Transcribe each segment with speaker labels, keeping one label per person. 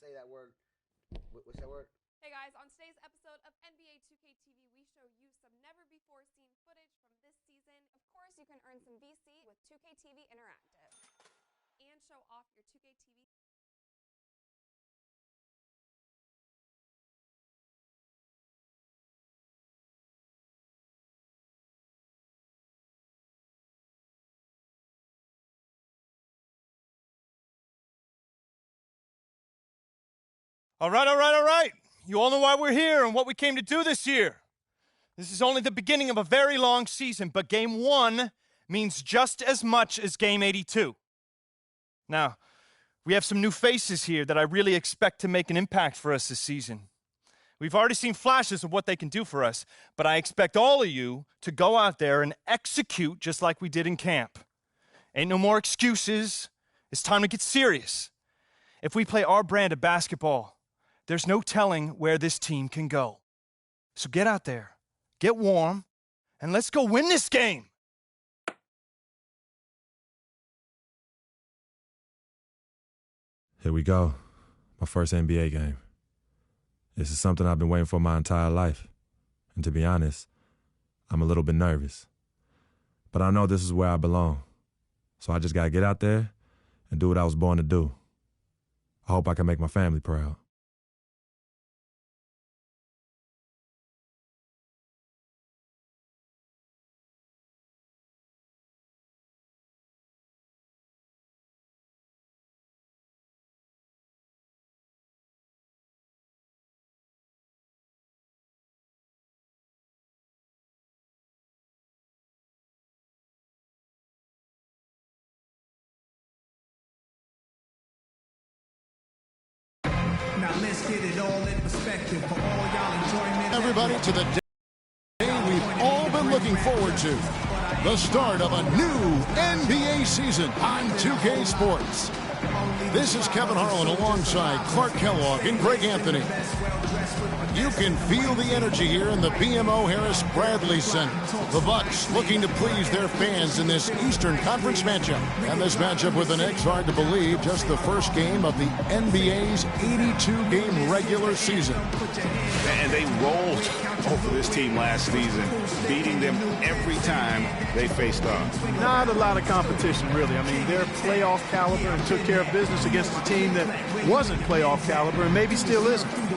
Speaker 1: say that word. What's that word?
Speaker 2: Hey guys, on today's episode of NBA 2K TV, we show you some never-before-seen footage from this season. Of course, you can earn some VC with 2K TV Interactive and show off your 2K TV.
Speaker 3: All right. You all know why we're here and what we came to do this year. This is only the beginning of a very long season, but Game 1 means just as much as Game 82. Now, we have some new faces here that I really expect to make an impact for us this season. We've already seen flashes of what they can do for us, but I expect all of you to go out there and execute just like we did in camp. Ain't no more excuses. It's time to get serious. If we play our brand of basketball, there's no telling where this team can go. So get out there, get warm, and let's go win this game.
Speaker 4: Here we go. My first NBA game. This is something I've been waiting for my entire life. And to be honest, I'm a little bit nervous. But I know this is where I belong. So I just gotta get out there and do what I was born to do. I hope I can make my family proud.
Speaker 5: Now let's get it all in perspective for all y'all enjoyment.
Speaker 6: Everybody to the day we've all been looking forward to. The start of a new NBA season on 2K Sports. This is Kevin Harlan alongside Clark Kellogg and Greg Anthony. You can feel the energy here in the BMO Harris Bradley Center. The Bucks looking to please their fans in this Eastern Conference matchup. And this matchup with the Knicks, hard to believe, just the first game of the NBA's 82-game regular season.
Speaker 7: And they rolled over this team last season, beating them every time they faced off.
Speaker 8: Not a lot of competition, really. I mean, they're playoff caliber and took care of business against a team that wasn't playoff caliber and maybe still isn't.
Speaker 6: Here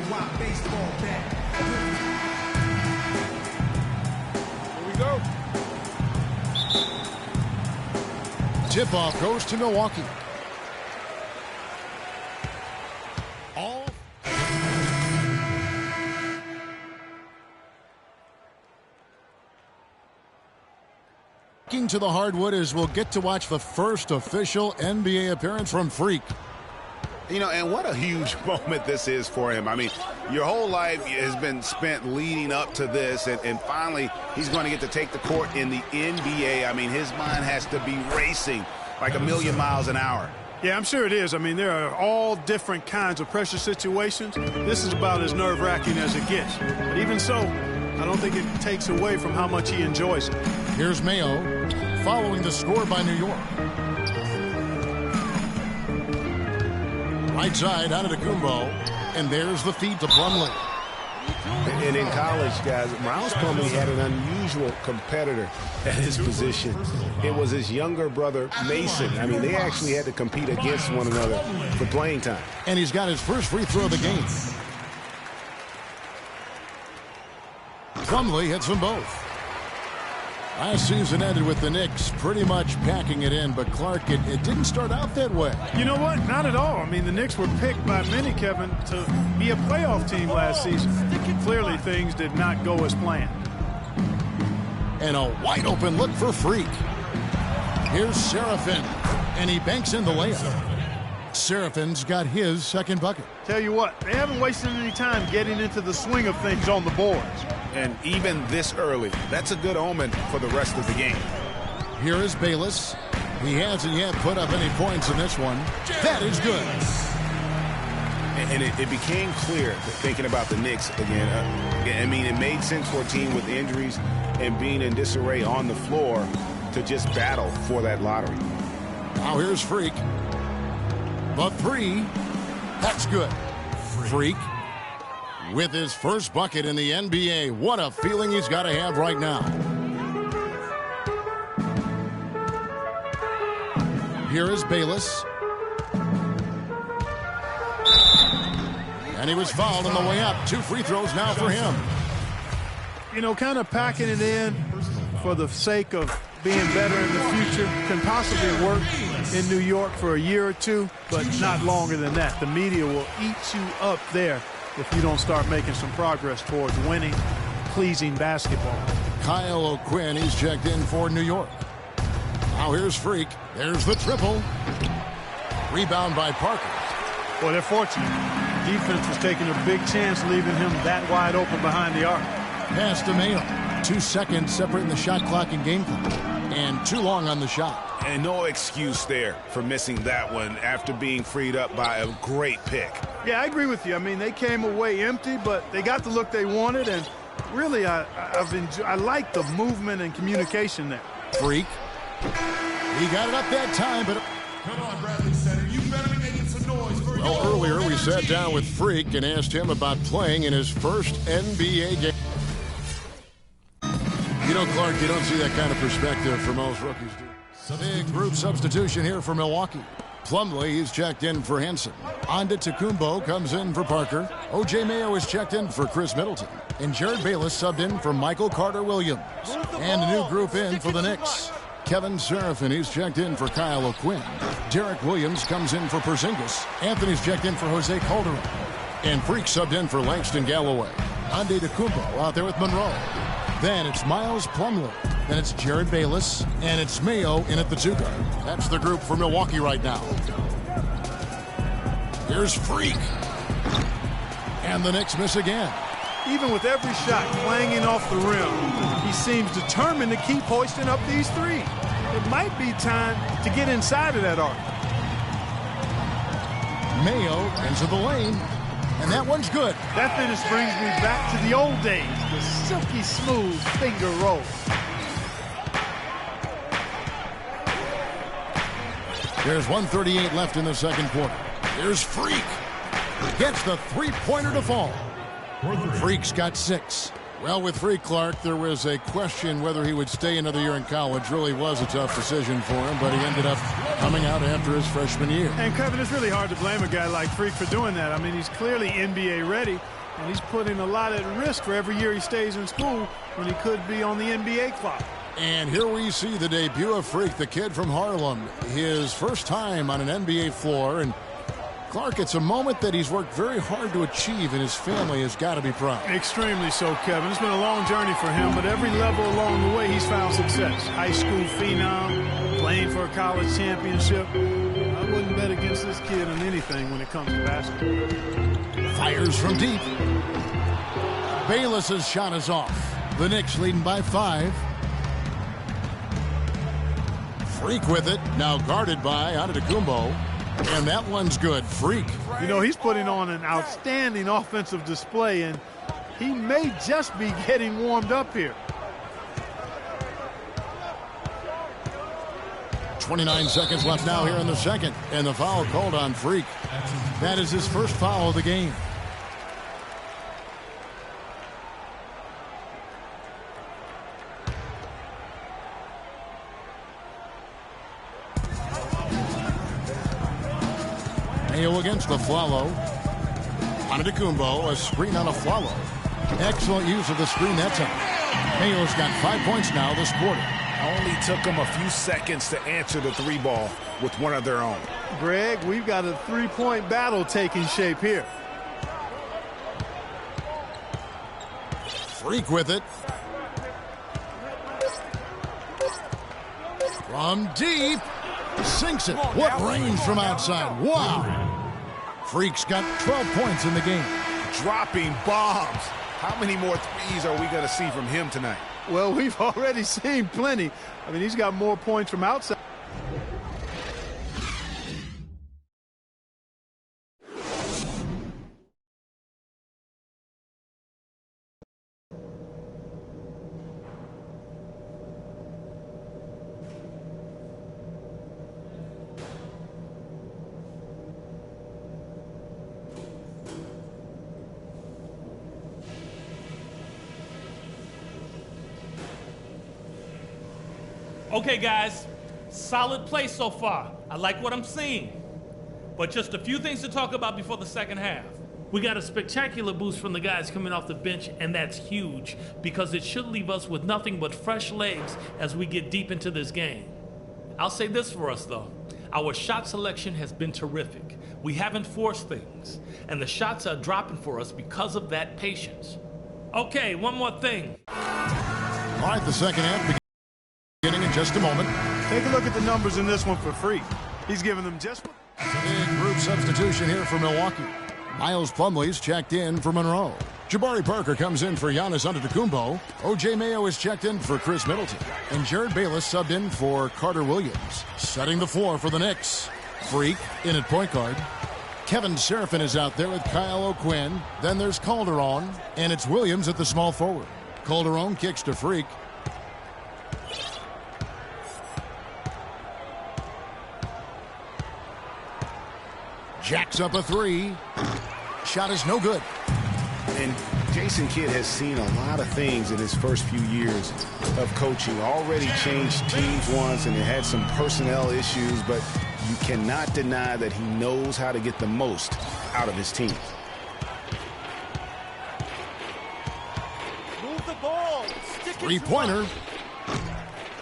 Speaker 6: we go. Tip-off goes to Milwaukee. To the hardwood as we'll get to watch the first official NBA appearance from Freak.
Speaker 7: You know, and what a huge moment this is for him. I mean, your whole life has been spent leading up to this, and finally he's going to get to take the court in the NBA. I mean, his mind has to be racing like a million miles an hour.
Speaker 8: Yeah, I'm sure it is. I mean, there are all different kinds of pressure situations. This is about as nerve-wracking as it gets. But even so, I don't think it takes away from how much he enjoys it.
Speaker 6: Here's Mayo following the score by New York. Right side out of the Kumbo, and there's the feed to Plumlee.
Speaker 9: And in college, guys, Miles Plumlee had an unusual competitor at his position. It was his younger brother, Mason. I mean, they actually had to compete against one another for playing time.
Speaker 6: And he's got his first free throw of the game. Plumlee hits them both. Last season ended with the Knicks pretty much packing it in, but Clark, it didn't start out that way.
Speaker 8: You know what? Not at all. I mean, the Knicks were picked by many, Kevin, to be a playoff team last season. Clearly, things did not go as planned.
Speaker 6: And a wide open look for Freak. Here's Seraphin, and he banks in the layup. Seraphin's got his second bucket.
Speaker 8: Tell you what, they haven't wasted any time getting into the swing of things on the boards.
Speaker 7: And even this early, that's a good omen for the rest of the game.
Speaker 6: Here is Bayless. He hasn't yet put up any points in this one. That is good.
Speaker 7: And it became clear, thinking about the Knicks again, I mean, it made sense for a team with injuries and being in disarray on the floor to just battle for that lottery.
Speaker 6: Now here's Freak. The three, that's good. Freak with his first bucket in the NBA. What a feeling he's got to have right now. Here is Bayless. And he was fouled on the way up. 2 free throws now for him.
Speaker 8: You know, kind of packing it in for the sake of being better in the future can possibly work in New York for a year or two, but not longer than that. The media will eat you up there if you don't start making some progress towards winning, pleasing basketball.
Speaker 6: Kyle O'Quinn, he's checked in for New York. Now here's Freak. There's the triple. Rebound by Parker.
Speaker 8: Boy, they're fortunate. Defense was taking a big chance leaving him that wide open behind the arc.
Speaker 6: Pass to Mayo. 2 seconds separating the shot clock and game clock. And too long on the shot.
Speaker 7: And no excuse there for missing that one after being freed up by a great pick.
Speaker 8: Yeah, I agree with you. I mean, they came away empty, but they got the look they wanted. And really, I like the movement and communication there.
Speaker 6: Freak. He got it up that time, but...
Speaker 10: Come on, Bradley Center. You better be making some noise for
Speaker 6: Well, earlier we sat down with Freak and asked him about playing in his first NBA game. You know, Clark, you don't see that kind of perspective for most rookies, do you? Big group substitution here for Milwaukee. Plumlee, he's checked in for Henson. Antetokounmpo comes in for Parker. O.J. Mayo is checked in for Chris Middleton. And Jared Bayless subbed in for Michael Carter-Williams. And a new group in for the Knicks. Kevin Serafin, he's checked in for Kyle O'Quinn. Derek Williams comes in for Porzingis. Anthony's checked in for Jose Calderon. And Freak subbed in for Langston Galloway. Antetokounmpo out there with Monroe. Then it's Miles Plumlee. Then it's Jared Bayless. And it's Mayo in at the 2 guard. That's the group for Milwaukee right now. Here's Freak. And the Knicks miss again.
Speaker 8: Even with every shot clanging off the rim, he seems determined to keep hoisting up these threes. It might be time to get inside of that arc.
Speaker 6: Mayo into the lane, and that one's good.
Speaker 8: That finish brings me back to the old days, the silky smooth finger roll.
Speaker 6: There's 1:38 left in the second quarter. Here's Freak. Gets the three-pointer to fall. Freak's got 6. Well, with Freak, Clark, there was a question whether he would stay another year in college. Really was a tough decision for him, but he ended up coming out after his freshman year.
Speaker 8: And, Kevin, it's really hard to blame a guy like Freak for doing that. I mean, he's clearly NBA ready, and he's putting a lot at risk for every year he stays in school when he could be on the NBA clock.
Speaker 6: And here we see the debut of Freak, the kid from Harlem. His first time on an NBA floor, and Clark, it's a moment that he's worked very hard to achieve, and his family has got to be proud.
Speaker 8: Extremely so, Kevin. It's been a long journey for him, but every level along the way, he's found success. High school phenom, playing for a college championship. I wouldn't bet against this kid on anything when it comes to basketball.
Speaker 6: Fires from deep. Bayless's shot is off. The Knicks leading by 5. Freak with it, now guarded by Antetokounmpo. And that one's good. Freak.
Speaker 8: You know, he's putting on an outstanding offensive display, and he may just be getting warmed up here.
Speaker 6: 29 seconds left now here in the second, and the foul called on Freak. That is his first foul of the game. Mayo against the Flalo. Antetokounmpo, a screen on a Flalo. Excellent use of the screen that time. Mayo's got 5 points now this quarter.
Speaker 7: Only took them a few seconds to answer the 3 ball with one of their own.
Speaker 8: Greg, we've got a 3-point battle taking shape here.
Speaker 6: Freak with it. From deep. Sinks it. What range from outside. Wow. Freak's got 12 points in the game.
Speaker 7: Dropping bombs. How many more threes are we going to see from him tonight?
Speaker 8: Well, we've already seen plenty. I mean, he's got more points from outside.
Speaker 11: Okay, guys, solid play so far. I like what I'm seeing. But just a few things to talk about before the second half. We got a spectacular boost from the guys coming off the bench, and that's huge because it should leave us with nothing but fresh legs as we get deep into this game. I'll say this for us, though. Our shot selection has been terrific. We haven't forced things, and the shots are dropping for us because of that patience. Okay, one more thing.
Speaker 6: All right, the second half beginning in just a moment.
Speaker 8: Take a look at the numbers in this one for free. He's giving them just one.
Speaker 6: Big group substitution here for Milwaukee. Miles Plumlee's checked in for Monroe. Jabari Parker comes in for Giannis Antetokounmpo. O.J. Mayo is checked in for Chris Middleton. And Jared Bayless subbed in for Carter Williams. Setting the floor for the Knicks. Freak in at point guard. Kevin Seraphin is out there with Kyle O'Quinn. Then there's Calderon, and it's Williams at the small forward. Calderon kicks to Freak. Jacks up a three. Shot is no good.
Speaker 7: And Jason Kidd has seen a lot of things in his first few years of coaching. Already changed teams once and had some personnel issues, but you cannot deny that he knows how to get the most out of his team.
Speaker 3: Move the ball.
Speaker 6: Three-pointer.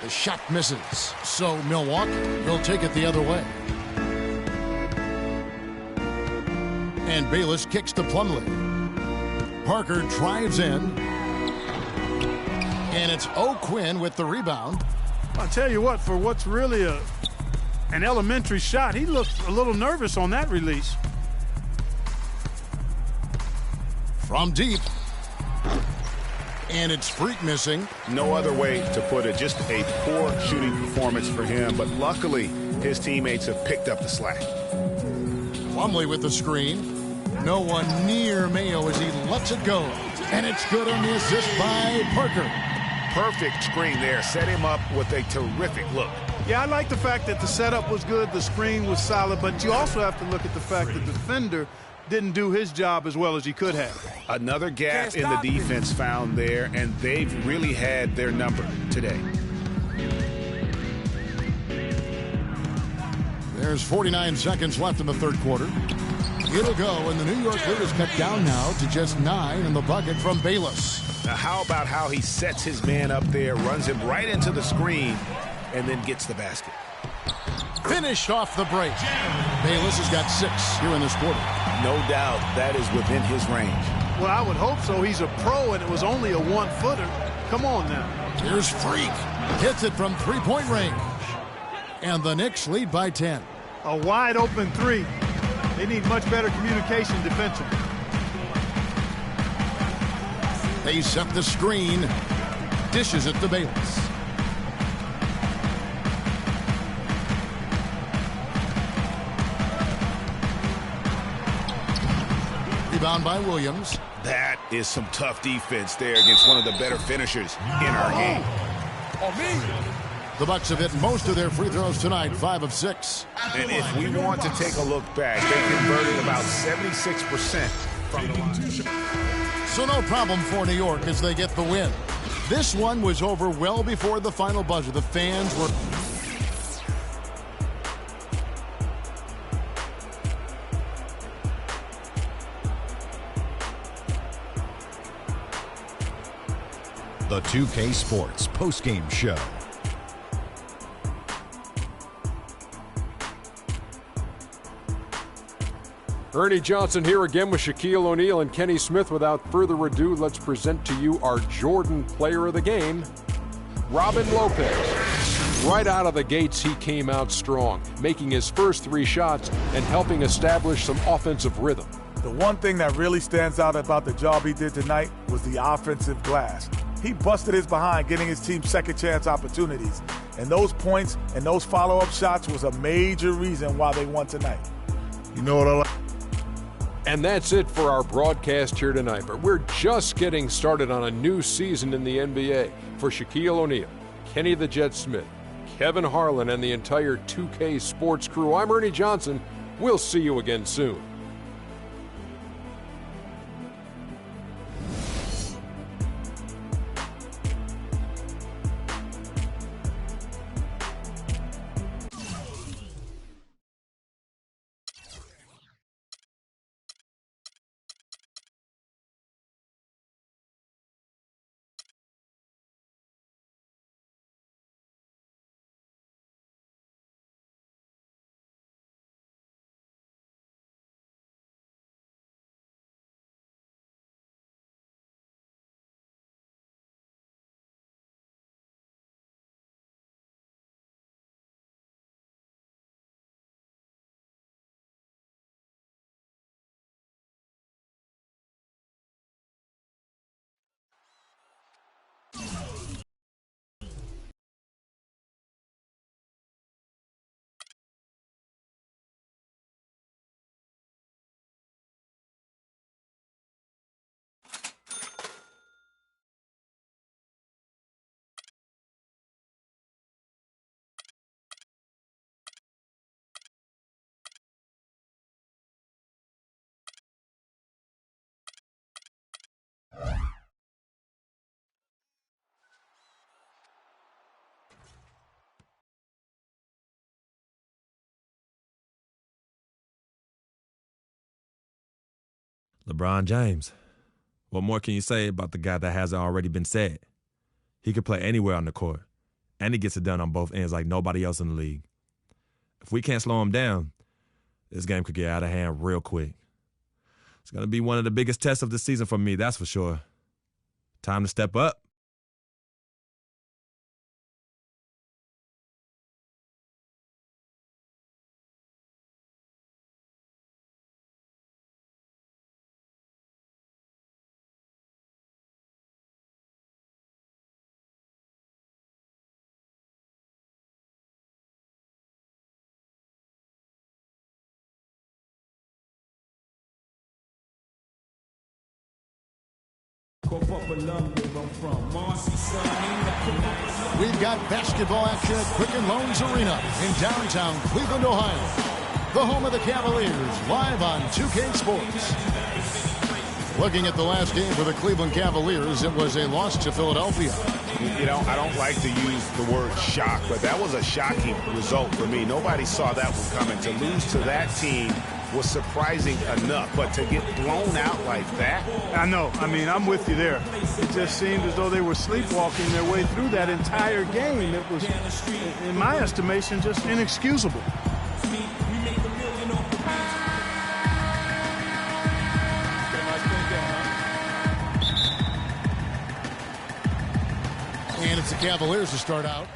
Speaker 6: The shot misses. So Milwaukee will take it the other way. And Bayless kicks to Plumlee. Parker drives in. And it's O'Quinn with the rebound.
Speaker 8: I'll tell you what, for what's really an elementary shot, he looked a little nervous on that release.
Speaker 6: From deep. And it's Freak missing.
Speaker 7: No other way to put it. Just a poor shooting performance for him. But luckily, his teammates have picked up the slack.
Speaker 6: Plumlee with the screen. No one near Mayo as he lets it go. And it's good on the assist by Parker.
Speaker 7: Perfect screen there. Set him up with a terrific look.
Speaker 8: Yeah, I like the fact that the setup was good, the screen was solid, but you also have to look at the fact that the defender didn't do his job as well as he could have.
Speaker 7: Another gap in the defense found there, and they've really had their number today.
Speaker 6: There's 49 seconds left in the third quarter. It'll go, and the New York lead is cut down now to just 9 in the bucket from Bayless.
Speaker 7: Now, how about how he sets his man up there, runs him right into the screen, and then gets the basket.
Speaker 6: Finished off the break. Bayless has got 6 here in this quarter.
Speaker 7: No doubt that is within his range.
Speaker 8: Well, I would hope so. He's a pro, and it was only a one-footer. Come on now.
Speaker 6: Here's Freak. Hits it from three-point range. And the Knicks lead by 10.
Speaker 8: A wide-open three. They need much better communication defensively.
Speaker 6: They set the screen. Dishes it to Bayless. Rebound by Williams.
Speaker 7: That is some tough defense there against one of the better finishers in our game.
Speaker 6: The Bucks have hit most of their free throws tonight, 5 of 6.
Speaker 7: And if we want to take a look back, they converted about 76% from the line.
Speaker 6: So no problem for New York as they get the win. This one was over well before the final buzzer. The fans were...
Speaker 12: The 2K Sports postgame show.
Speaker 13: Ernie Johnson here again with Shaquille O'Neal and Kenny Smith. Without further ado, let's present to you our Jordan player of the game, Robin Lopez. Right out of the gates, he came out strong, making his first 3 shots and helping establish some offensive rhythm.
Speaker 14: The one thing that really stands out about the job he did tonight was the offensive glass. He busted his behind getting his team second chance opportunities. And those points and those follow-up shots was a major reason why they won tonight.
Speaker 6: You know what I like?
Speaker 13: And that's it for our broadcast here tonight. But we're just getting started on a new season in the NBA. For Shaquille O'Neal, Kenny the Jet Smith, Kevin Harlan, and the entire 2K Sports crew, I'm Ernie Johnson. We'll see you again soon.
Speaker 4: LeBron James. What more can you say about the guy that hasn't already been said? He can play anywhere on the court, and he gets it done on both ends like nobody else in the league. If we can't slow him down, this game could get out of hand real quick. It's going to be one of the biggest tests of the season for me, that's for sure. Time to step up.
Speaker 6: We've got basketball action at Quicken Loans Arena in downtown Cleveland, Ohio. The home of the Cavaliers, live on 2K Sports. Looking at the last game for the Cleveland Cavaliers, it was a loss to Philadelphia.
Speaker 7: You know, I don't like to use the word shock, but that was a shocking result for me. Nobody saw that one coming. To lose to that team was surprising enough, but to get blown out like that?
Speaker 8: I know. I mean, I'm with you there. It just seemed as though they were sleepwalking their way through that entire game. It was, in my estimation, just inexcusable.
Speaker 6: And it's the Cavaliers to start out.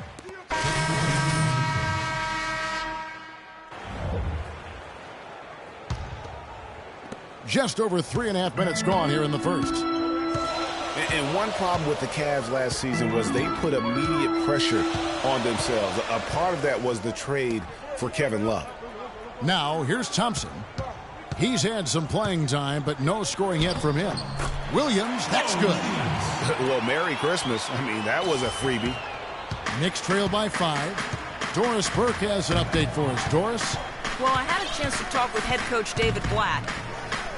Speaker 6: Just over 3.5 minutes gone here in the first.
Speaker 7: And one problem with the Cavs last season was they put immediate pressure on themselves. A part of that was the trade for Kevin Love.
Speaker 6: Now, here's Thompson. He's had some playing time, but no scoring yet from him. Williams, that's good.
Speaker 7: Well, Merry Christmas. I mean, that was a freebie.
Speaker 6: Knicks trail by 5. Doris Burke has an update for us. Doris?
Speaker 15: Well, I had a chance to talk with head coach David Blatt.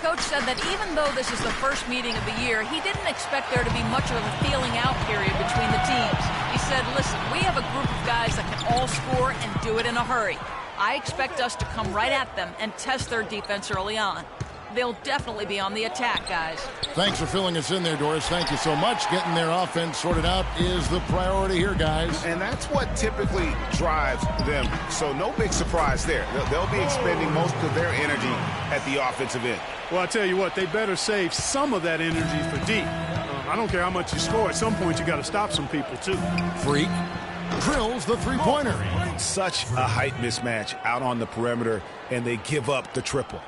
Speaker 15: Coach said that even though this is the first meeting of the year, he didn't expect there to be much of a feeling out period between the teams. He said, listen, we have a group of guys that can all score and do it in a hurry. I expect us to come right at them and test their defense early on. They'll definitely be on the attack, guys.
Speaker 6: Thanks for filling us in there, Doris. Thank you so much. Getting their offense sorted out is the priority here, guys.
Speaker 7: And that's what typically drives them. So no big surprise there. They'll be expending most of their energy at the offensive end.
Speaker 8: Well, I tell you what, they better save some of that energy for deep. I don't care how much you score. At some point, you got to stop some people, too.
Speaker 6: Freak drills the three-pointer.
Speaker 7: Such a height mismatch out on the perimeter, and they give up the triple.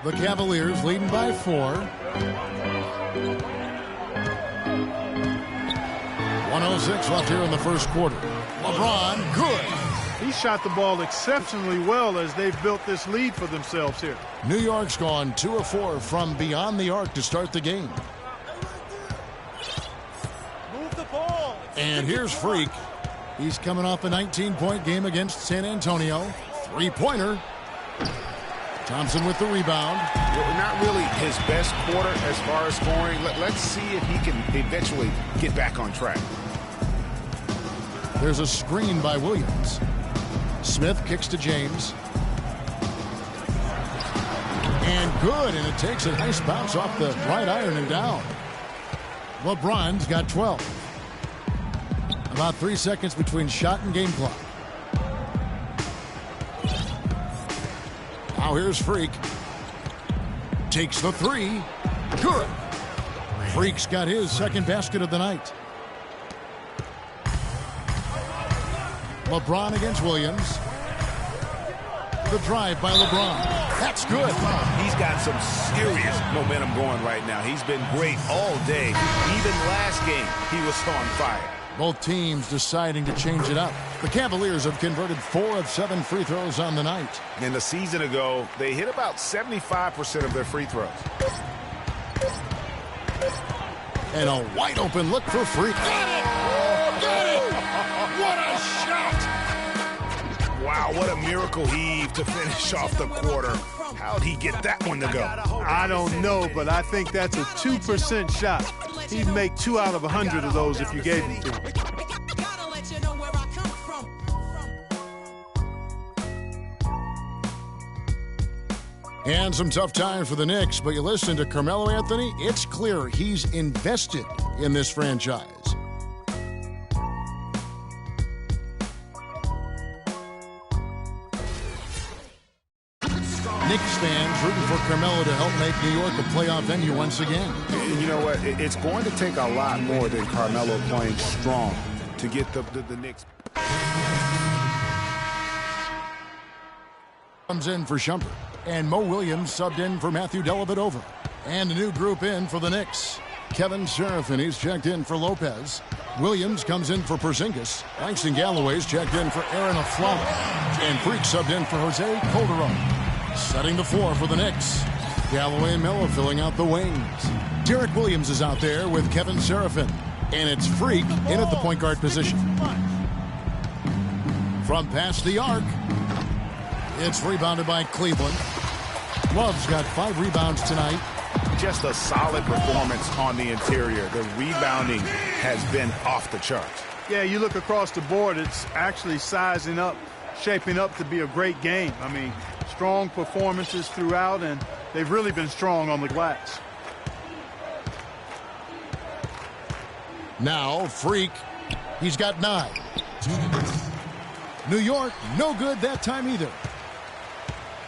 Speaker 6: The Cavaliers leading by 4. 1:06 left here in the first quarter. LeBron, good.
Speaker 8: He shot the ball exceptionally well as they've built this lead for themselves here.
Speaker 6: New York's gone 2 of 4 from beyond the arc to start the game.
Speaker 3: Move the ball.
Speaker 6: And here's Freak. He's coming off a 19-point game against San Antonio. Three-pointer. Thompson with the rebound.
Speaker 7: Not really his best quarter as far as scoring. Let's see if he can eventually get back on track.
Speaker 6: There's a screen by Williams. Smith kicks to James. And good, and it takes a nice bounce off the right iron and down. LeBron's got 12. About 3 seconds between shot and game clock. Now here's Freak. Takes the 3. Good. Freak's got his second basket of the night. LeBron against Williams. The drive by LeBron. That's good.
Speaker 7: He's got some serious momentum going right now. He's been great all day. Even last game, he was on fire.
Speaker 6: Both teams deciding to change it up. The Cavaliers have converted 4 of 7 free throws on the night.
Speaker 7: And a season ago, they hit about 75% of their free throws.
Speaker 6: And a wide open look for Freak. Got it! Got it! What a shot!
Speaker 7: Wow, what a miracle heave to finish off the quarter. How'd he get that one to go?
Speaker 8: I don't know, but I think that's a 2% shot. He'd make 2 out of 100 of those if you gave him to him.
Speaker 6: And some tough times for the Knicks, but you listen to Carmelo Anthony, it's clear he's invested in this franchise. Knicks fans rooting for Carmelo to help make New York a playoff venue once again.
Speaker 7: And you know what? It's going to take a lot more than Carmelo playing strong to get the Knicks.
Speaker 6: Comes in for Shumpert, and Mo Williams subbed in for Matthew Dellavedova. And a new group in for the Knicks. Kevin Serafin, he's checked in for Lopez. Williams comes in for Porzingis. Langston Galloway's checked in for Aaron Aflalo. And Freak subbed in for Jose Calderon. Setting the floor for the Knicks. Galloway and Melo filling out the wings. Derek Williams is out there with Kevin Serafin. And it's Freak in at the point guard position. From past the arc, it's rebounded by Cleveland. Love's got 5 rebounds tonight.
Speaker 7: Just a solid performance on the interior. The rebounding has been off the charts.
Speaker 8: Yeah, you look across the board, it's actually sizing up, shaping up to be a great game. I mean, strong performances throughout, and they've really been strong on the glass.
Speaker 6: Now, Freak, he's got 9. New York, no good that time either.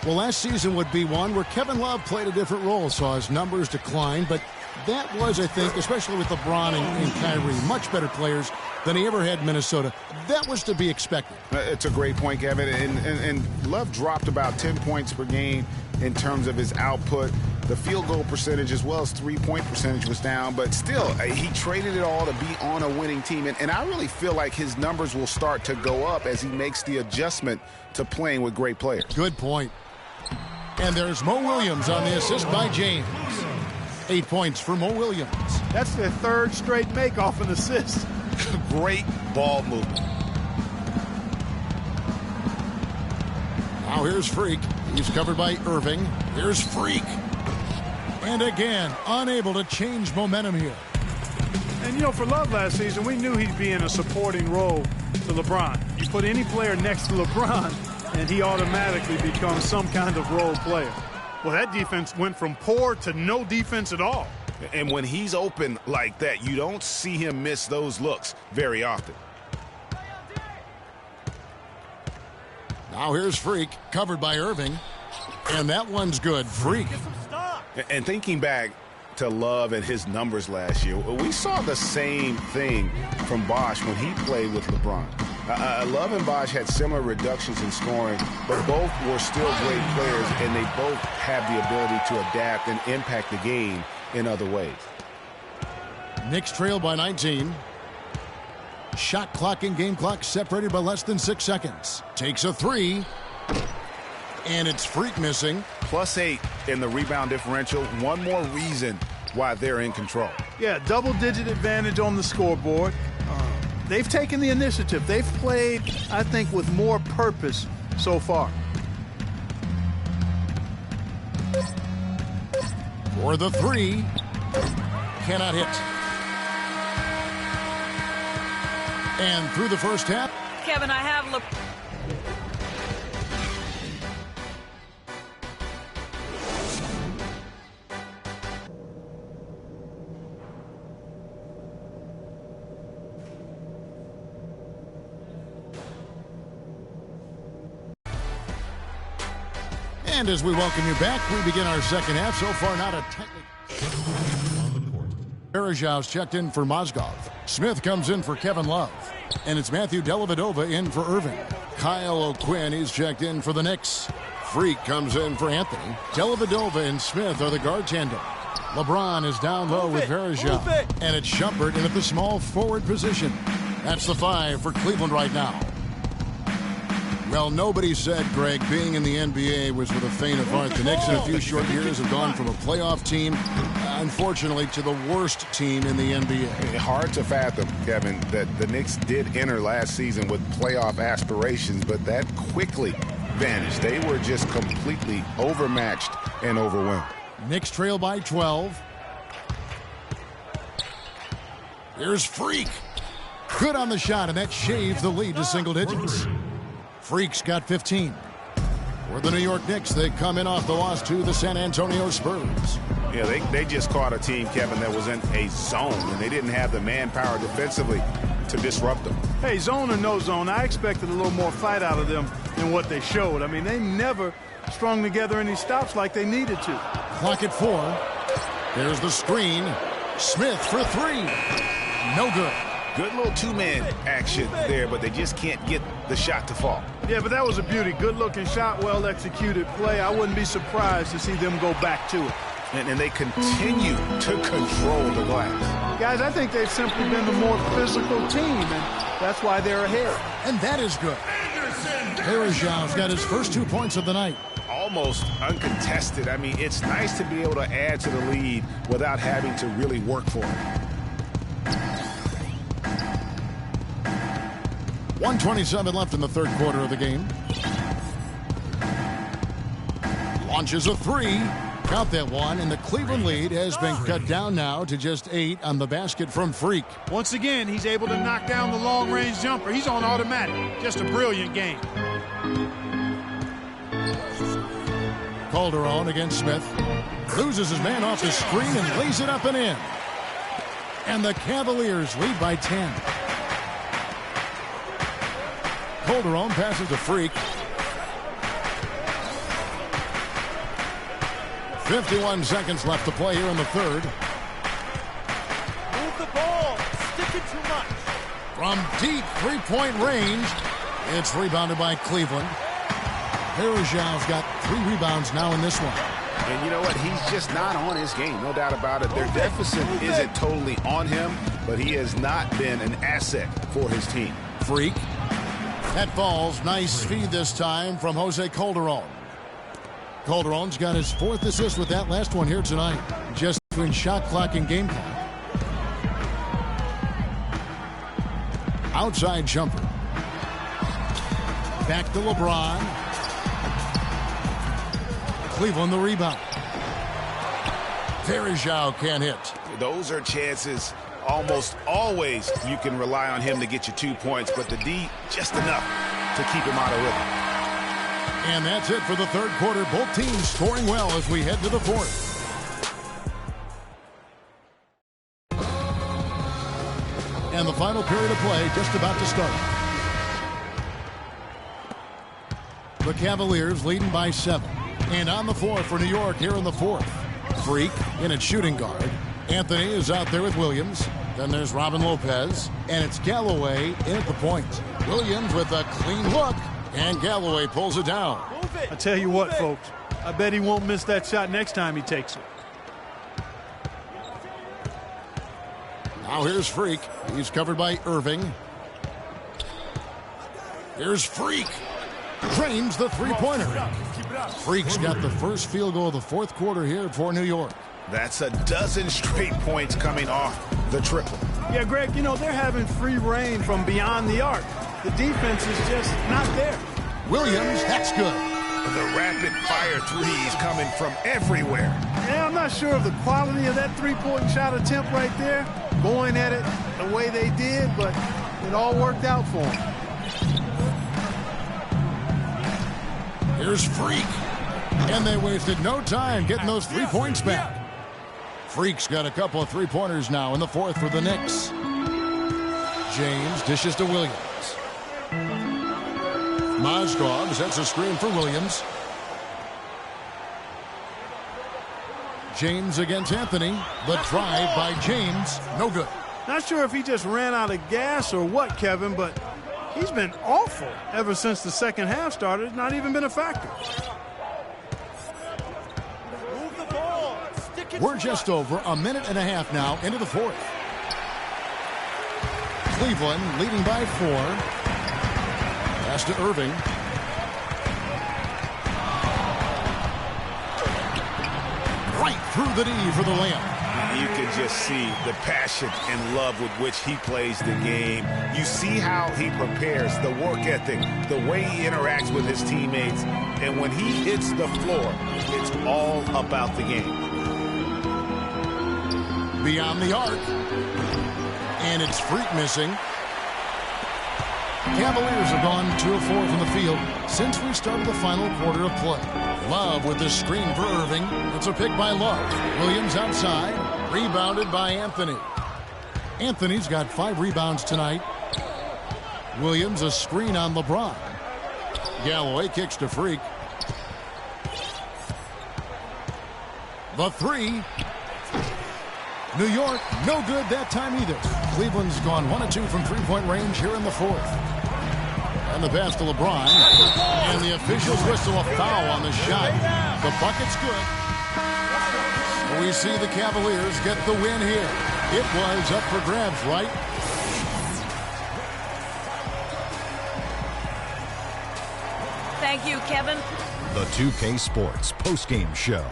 Speaker 6: Well, last season would be one where Kevin Love played a different role, saw his numbers decline, but that was, I think, especially with LeBron and Kyrie, much better players than he ever had in Minnesota. That was to be expected.
Speaker 7: It's a great point, Kevin, and Love dropped about 10 points per game in terms of his output. The field goal percentage as well as three-point percentage was down, but still, he traded it all to be on a winning team. And I really feel like his numbers will start to go up as he makes the adjustment to playing with great players.
Speaker 6: Good point. And there's Mo Williams on the assist by James. 8 points for Mo Williams.
Speaker 8: That's their 3rd straight make off an assist.
Speaker 7: Great ball movement.
Speaker 6: Now here's Freak. He's covered by Irving. Here's Freak. And again, unable to change momentum here.
Speaker 8: And, you know, for Love last season, we knew he'd be in a supporting role to LeBron. You put any player next to LeBron, and he automatically becomes some kind of role player. Well, that defense went from poor to no defense at all.
Speaker 7: And when he's open like that, you don't see him miss those looks very often.
Speaker 6: Now here's Freak, covered by Irving. And that one's good. Freak.
Speaker 7: And thinking back to Love and his numbers last year, we saw the same thing from Bosh when he played with LeBron. Love and Bosh had similar reductions in scoring, but both were still great players, and they both have the ability to adapt and impact the game in other ways.
Speaker 6: Knicks trail by 19. Shot clock and game clock separated by less than 6 seconds. Takes a 3. And it's Freak missing.
Speaker 7: +8 in the rebound differential. One more reason why they're in control.
Speaker 8: Yeah, double-digit advantage on the scoreboard. They've taken the initiative. They've played, I think, with more purpose so far.
Speaker 6: For the 3. Cannot hit. And through the first half.
Speaker 15: Kevin, I have
Speaker 6: And as we welcome you back, we begin our second half. So far, not a tightly. Berejau's checked in for Mozgov. Smith comes in for Kevin Love. And it's Matthew Dellavedova in for Irving. Kyle O'Quinn, he's checked in for the Knicks. Freak comes in for Anthony. Dellavedova and Smith are the guard tandem. LeBron is down low with Berejau. And it's Shumpert in at the small forward position. That's the 5 for Cleveland right now. Well, nobody said, Greg, being in the NBA was with a feint of heart. The Knicks in a few short years have gone from a playoff team, unfortunately, to the worst team in the NBA.
Speaker 7: Hard to fathom, Kevin, that the Knicks did enter last season with playoff aspirations, but that quickly vanished. They were just completely overmatched and overwhelmed.
Speaker 6: Knicks trail by 12. Here's Freak. Good on the shot, and that shaves the lead to single digits. Freak's got 15. For the New York Knicks, they come in off the loss to the San Antonio Spurs.
Speaker 7: Yeah, they just caught a team, Kevin, that was in a zone, and they didn't have the manpower defensively to disrupt them.
Speaker 8: Hey, zone or no zone, I expected a little more fight out of them than what they showed. I mean, they never strung together any stops like they needed to.
Speaker 6: Clock at 4. There's the screen. Smith for 3. No good.
Speaker 7: Good little two-man action there, but they just can't get the shot to fall.
Speaker 8: Yeah, but that was a beauty. Good-looking shot, well-executed play. I wouldn't be surprised to see them go back to it.
Speaker 7: And they continue to control the glass.
Speaker 8: Guys, I think they've simply been the more physical team, and that's why they're ahead.
Speaker 6: And that is good. Varejão's got his first 2 points of the night.
Speaker 7: Almost uncontested. I mean, it's nice to be able to add to the lead without having to really work for it.
Speaker 6: 1:27 left in the third quarter of the game. Launches a 3. Count that one, and the Cleveland lead has been cut down now to just 8 on the basket from Freak.
Speaker 8: Once again, he's able to knock down the long-range jumper. He's on automatic. Just a brilliant game.
Speaker 6: Calderon against Smith. Loses his man off the screen and lays it up and in. And the Cavaliers lead by 10. Calderon passes to Freak. 51 seconds left to play here in the third.
Speaker 3: Move the ball. Stick it too much.
Speaker 6: From deep three-point range, it's rebounded by Cleveland. Varejão's got 3 rebounds now in this one.
Speaker 7: And you know what? He's just not on his game. No doubt about it. Their deficit isn't totally on him, but he has not been an asset for his team.
Speaker 6: Freak. That falls. Nice feed this time from Jose Calderon. Calderon's got his 4th assist with that last one here tonight. Just between shot clock and game clock. Outside jumper. Back to LeBron. Cleveland the rebound. Varejão can't hit.
Speaker 7: Those are chances almost always you can rely on him to get you 2 points, but the D just enough to keep him out of rhythm.
Speaker 6: And that's it for the third quarter. Both teams scoring well as we head to the fourth. And the final period of play just about to start. The Cavaliers leading by 7. And on the floor for New York here in the fourth. Freak in at shooting guard. Anthony is out there with Williams. Then there's Robin Lopez. And it's Galloway in at the point. Williams with a clean look. And Galloway pulls it down.
Speaker 8: I tell you what, folks. I bet he won't miss that shot next time he takes it.
Speaker 6: Now here's Freak. He's covered by Irving. Here's Freak. Drains the three-pointer. Freak's got the first field goal of the fourth quarter here for New York.
Speaker 7: That's a dozen straight points coming off the triple.
Speaker 8: Yeah, Greg, you know, they're having free reign from beyond the arc. The defense is just not there.
Speaker 6: Williams, that's good.
Speaker 7: The rapid-fire threes coming from everywhere.
Speaker 8: Yeah, I'm not sure of the quality of that three-point shot attempt right there, going at it the way they did, but it all worked out for them.
Speaker 6: Here's Freak. And they wasted no time getting those 3 points back. Freak's got a couple of three-pointers now in the fourth for the Knicks. James dishes to Williams. Mozgov sets a screen for Williams. James against Anthony. The drive by James. No good.
Speaker 8: Not sure if he just ran out of gas or what, Kevin, but he's been awful ever since the second half started. Not even been a factor.
Speaker 3: Move the ball. Stick it.
Speaker 6: We're just over a minute and a half now into the fourth. Cleveland leading by 4. Pass to Irving. Right through the knee for the layup.
Speaker 7: You can just see the passion and love with which he plays the game. You see how he prepares, the work ethic, the way he interacts with his teammates. And when he hits the floor, it's all about the game.
Speaker 6: Beyond the arc. And it's Freak missing. Cavaliers have gone 2 of 4 from the field since we started the final quarter of play. Love with the screen for Irving. It's a pick by Love. Williams outside. Rebounded by Anthony. Anthony's got 5 rebounds tonight. Williams a screen on LeBron. Galloway kicks to Freak. The 3. New York, no good that time either. Cleveland's gone 1 of 2 from three-point range here in the 4th. And the pass to LeBron. And the officials whistle a foul on the shot. The bucket's good. We see the Cavaliers get the win here. It was up for grabs, right?
Speaker 15: Thank you, Kevin.
Speaker 12: The 2K Sports postgame show.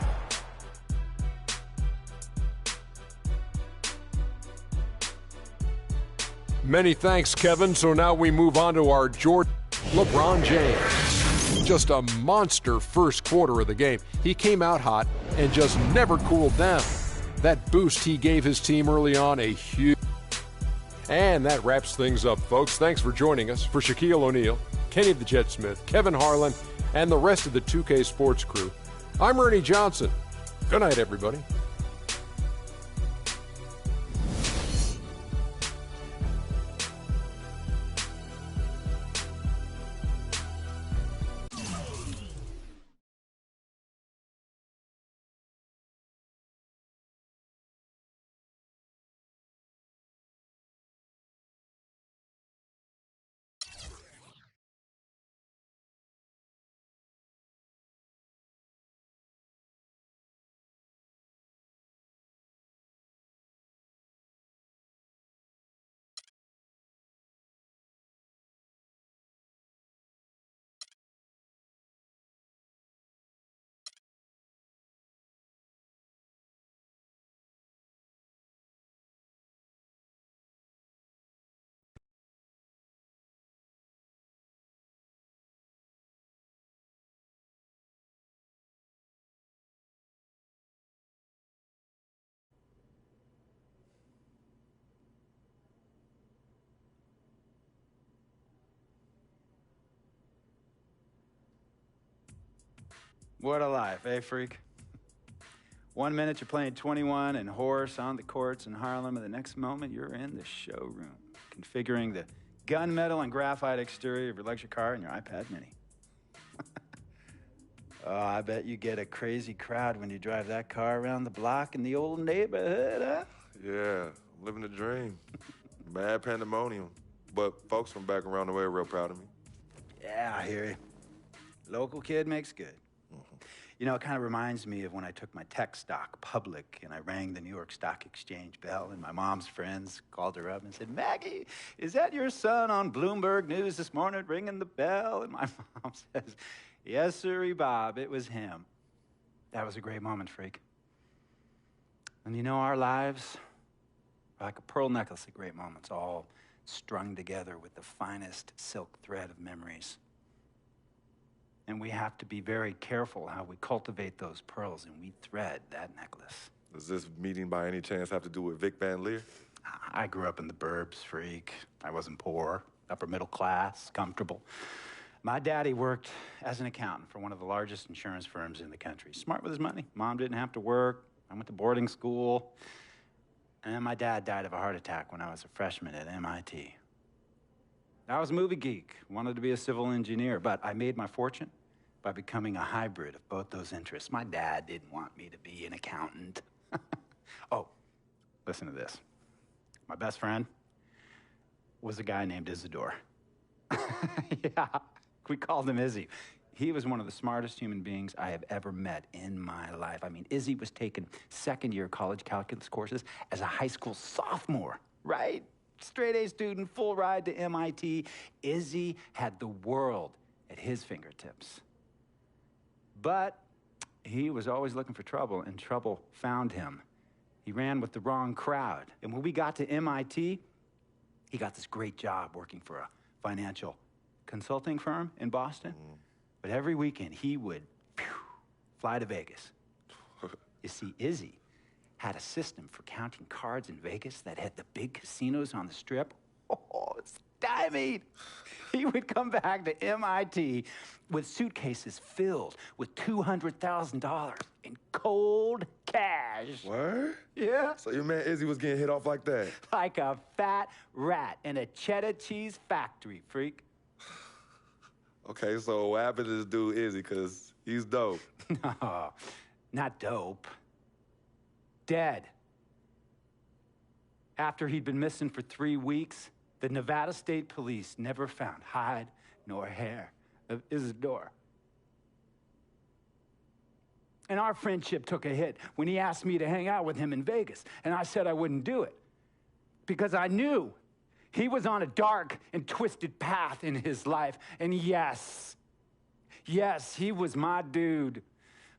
Speaker 13: Many thanks, Kevin. So now we move on to our LeBron James. Just a monster first quarter of the game. He came out hot and just never cooled down. That boost he gave his team early on, a huge... And that wraps things up, folks. Thanks for joining us. For Shaquille O'Neal, Kenny the Jet Smith, Kevin Harlan, and the rest of the 2K Sports crew, I'm Ernie Johnson. Good night, everybody.
Speaker 16: What a life, eh, Freak? 1 minute you're playing 21 and horse on the courts in Harlem, and the next moment you're in the showroom, configuring the gunmetal and graphite exterior of your luxury car and your iPad mini. Oh, I bet you get a crazy crowd when you drive that car around the block in the old neighborhood, huh?
Speaker 17: Yeah, I'm living the dream. Mad pandemonium. But folks from back around the way are real proud of me.
Speaker 16: Yeah, I hear you. Local kid makes good. You know, it kind of reminds me of when I took my tech stock public and I rang the New York Stock Exchange bell, and my mom's friends called her up and said, "Maggie, is that your son on Bloomberg News this morning ringing the bell?" And my mom says, "Yes, sirree, Bob, it was him." That was a great moment, Freak. And you know, our lives are like a pearl necklace of great moments, all strung together with the finest silk thread of memories. And we have to be very careful how we cultivate those pearls and we thread that necklace.
Speaker 17: Does this meeting by any chance have to do with Vic Van Leer?
Speaker 16: I grew up in the burbs, Freak. I wasn't poor, upper middle class, comfortable. My daddy worked as an accountant for one of the largest insurance firms in the country. Smart with his money. Mom didn't have to work. I went to boarding school. And my dad died of a heart attack when I was a freshman at MIT. I was a movie geek, wanted to be a civil engineer, but I made my fortune by becoming a hybrid of both those interests. My dad didn't want me to be an accountant. Oh, listen to this. My best friend was a guy named Isidore. Yeah, we called him Izzy. He was one of the smartest human beings I have ever met in my life. I mean, Izzy was taking second-year college calculus courses as a high school sophomore, right? Straight-A student, full ride to MIT. Izzy had the world at his fingertips. But he was always looking for trouble, and trouble found him. He ran with the wrong crowd. And when we got to MIT, he got this great job working for a financial consulting firm in Boston. But every weekend, he would fly to Vegas. You see, Izzy had a system for counting cards in Vegas that had the big casinos on the Strip. Oh, it's stymied. He would come back to MIT with suitcases filled with $200,000 in cold cash.
Speaker 17: Word?
Speaker 16: Yeah.
Speaker 17: So your man Izzy was getting hit off like that?
Speaker 16: Like a fat rat in a cheddar cheese factory, freak.
Speaker 17: Okay, so what happened to this dude Izzy? Because he's dope.
Speaker 16: No, not dope. Dead. After he'd been missing for 3 weeks, the Nevada State Police never found hide nor hair of Isidore. And our friendship took a hit when he asked me to hang out with him in Vegas, and I said I wouldn't do it because I knew he was on a dark and twisted path in his life. And yes, he was my dude.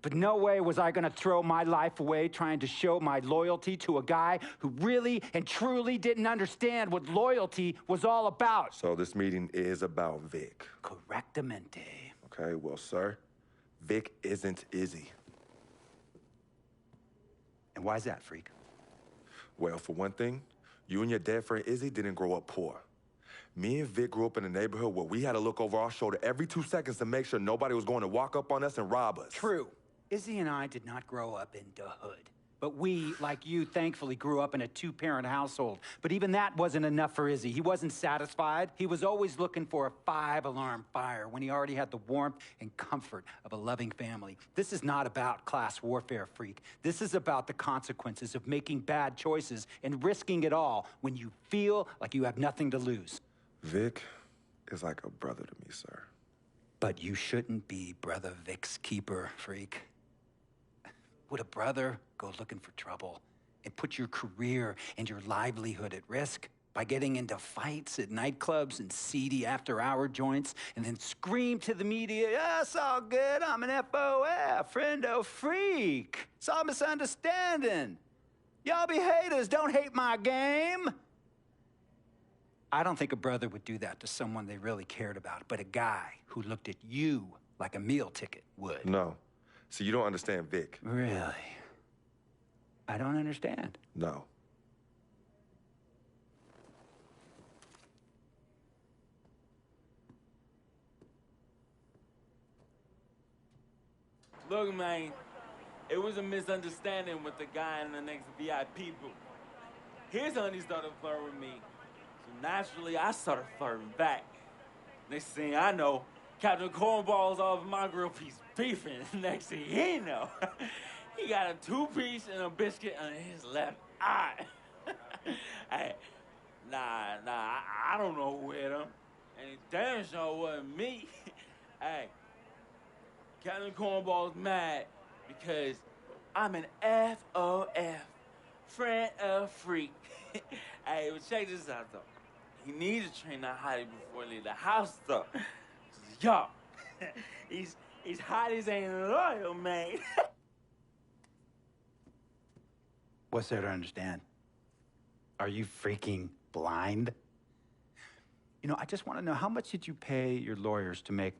Speaker 16: But no way was I gonna throw my life away trying to show my loyalty to a guy who really and truly didn't understand what loyalty was all about.
Speaker 17: So this meeting is about Vic.
Speaker 16: Correctamente.
Speaker 17: Okay, well, sir, Vic isn't Izzy.
Speaker 16: And why's that, freak?
Speaker 17: Well, for one thing, you and your dead friend Izzy didn't grow up poor. Me and Vic grew up in a neighborhood where we had to look over our shoulder every 2 seconds to make sure nobody was going to walk up on us and rob us.
Speaker 16: True. Izzy and I did not grow up in the hood. But we, like you, thankfully grew up in a 2-parent household. But even that wasn't enough for Izzy. He wasn't satisfied. He was always looking for a 5-alarm fire when he already had the warmth and comfort of a loving family. This is not about class warfare, freak. This is about the consequences of making bad choices and risking it all when you feel like you have nothing to lose.
Speaker 17: Vic is like a brother to me, sir.
Speaker 16: But you shouldn't be Brother Vic's keeper, freak. Would a brother go looking for trouble and put your career and your livelihood at risk by getting into fights at nightclubs and seedy after-hour joints and then scream to the media, yeah, it's all good, I'm an FOF, friendo freak. It's all misunderstanding. Y'all be haters, don't hate my game. I don't think a brother would do that to someone they really cared about, but a guy who looked at you like a meal ticket would.
Speaker 17: No. So you don't understand Vic.
Speaker 16: Really? I don't understand.
Speaker 17: No.
Speaker 18: Look, man, it was a misunderstanding with the guy in the next VIP booth. His honey started flirting with me, so naturally I started flirting back. Next thing I know, Captain Cornball's off my grill piece beefing. Next thing he know, he got a 2-piece and a biscuit on his left eye. Hey, I don't know who hit him. And it damn sure wasn't me. Hey, Captain Cornball's mad because I'm an FOF, friend of freak. Hey, but check this out, though. He needs to train that hottie before he leave the house, though. Yo, he's hotties ain't loyal, man.
Speaker 16: What's there to understand? Are you freaking blind? You know, I just want to know, how much did you pay your lawyers to make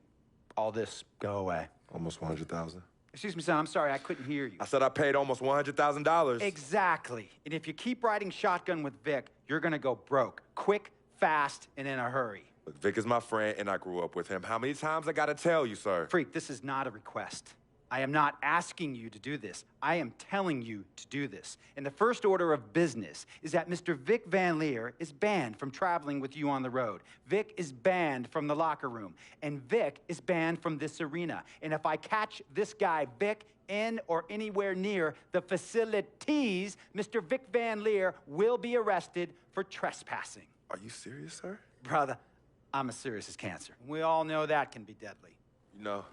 Speaker 16: all this go away?
Speaker 17: Almost $100,000.
Speaker 16: Excuse me, son, I'm sorry, I couldn't hear you.
Speaker 17: I said I paid almost $100,000.
Speaker 16: Exactly. And if you keep riding shotgun with Vic, you're gonna go broke. Quick, fast, and in a hurry.
Speaker 17: Look, Vic is my friend, and I grew up with him. How many times I gotta tell you, sir?
Speaker 16: Freak, this is not a request. I am not asking you to do this. I am telling you to do this. And the first order of business is that Mr. Vic Van Leer is banned from traveling with you on the road. Vic is banned from the locker room. And Vic is banned from this arena. And if I catch this guy, Vic, in or anywhere near the facilities, Mr. Vic Van Leer will be arrested for trespassing.
Speaker 17: Are you serious, sir?
Speaker 16: Brother, I'm as serious as cancer. We all know that can be deadly.
Speaker 17: You know,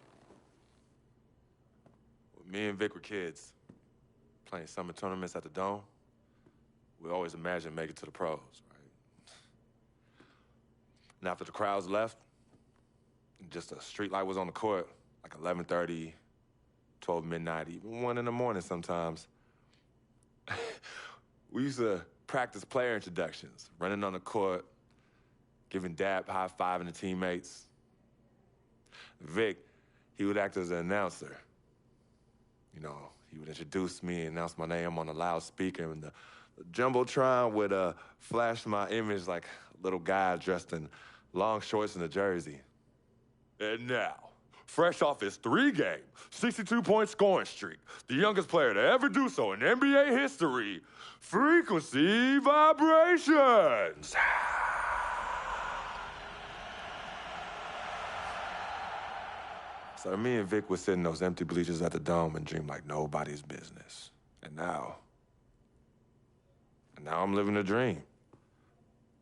Speaker 17: when me and Vic were kids, playing summer tournaments at the Dome, we always imagined making it to the pros, right? And after the crowds left, just a street light was on the court, like 11:30, 12 midnight, even 1 in the morning sometimes. We used to practice player introductions, running on the court, giving dap, high-fiving the teammates. Vic, he would act as an announcer. You know, he would introduce me and announce my name on a loudspeaker, and the Jumbotron would flash my image like little guy dressed in long shorts and a jersey. And now, fresh off his 3-game, 62-point scoring streak, the youngest player to ever do so in NBA history, Frequency Vibrations. So me and Vic would sit in those empty bleachers at the Dome and dream like nobody's business. And now I'm living a dream.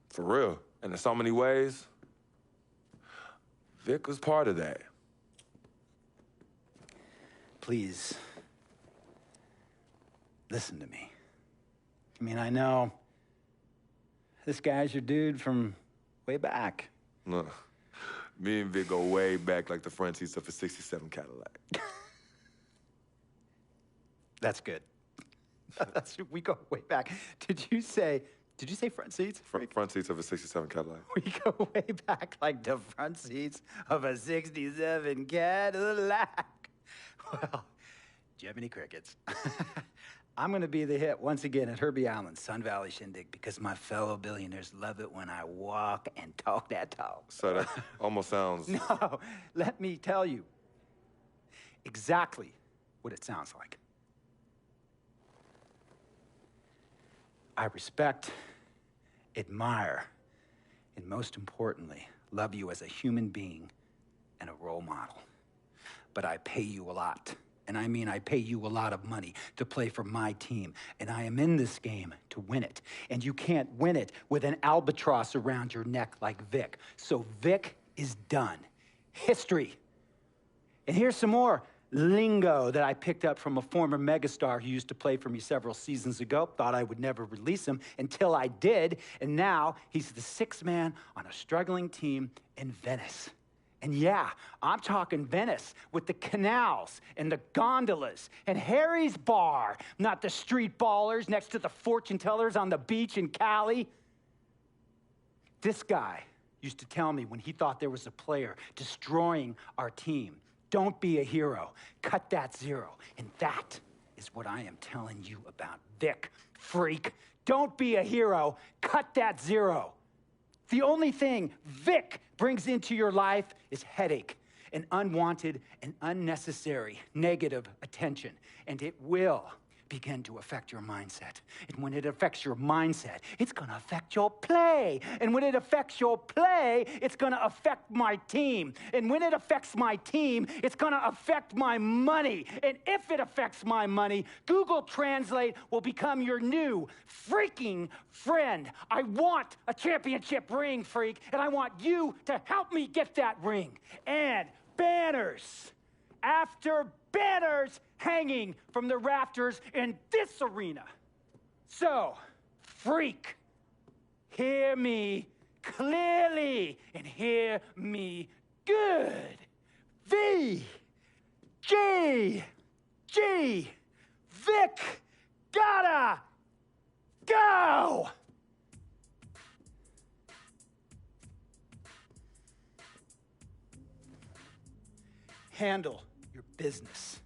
Speaker 17: For real. And in so many ways, Vic was part of that.
Speaker 16: Please, listen to me. I mean, I know this guy's your dude from way back.
Speaker 17: Look, me and Vic go way back like the front seats of a 67 Cadillac.
Speaker 16: That's good. We go way back. Did you say front seats?
Speaker 17: Front seats of a 67 Cadillac.
Speaker 16: We go way back like the front seats of a 67 Cadillac. Well, Jiminy Crickets. I'm going to be the hit once again at Herbie Allen's Sun Valley Shindig because my fellow billionaires love it when I walk and talk that talk.
Speaker 17: So that almost sounds...
Speaker 16: No, let me tell you exactly what it sounds like. I respect, admire, and most importantly, love you as a human being and a role model. But I pay you a lot. And I mean, I pay you a lot of money to play for my team. And I am in this game to win it. And you can't win it with an albatross around your neck like Vic. So Vic is done. History. And here's some more lingo that I picked up from a former megastar who used to play for me several seasons ago. Thought I would never release him until I did. And now he's the sixth man on a struggling team in Venice. And yeah, I'm talking Venice with the canals and the gondolas and Harry's Bar, not the street ballers next to the fortune tellers on the beach in Cali. This guy used to tell me when he thought there was a player destroying our team, don't be a hero, cut that zero. And that is what I am telling you about Vic, freak. Don't be a hero, cut that zero. The only thing Vic brings into your life is headache and unwanted and unnecessary negative attention. And it will begin to affect your mindset. And when it affects your mindset, it's gonna affect your play. And when it affects your play, it's gonna affect my team. And when it affects my team, it's gonna affect my money. And if it affects my money, Google Translate will become your new freaking friend. I want a championship ring, freak, and I want you to help me get that ring. And banners after banners hanging from the rafters in this arena. So, freak, hear me clearly and hear me good. V, G, Vic, gotta go. Handle your business.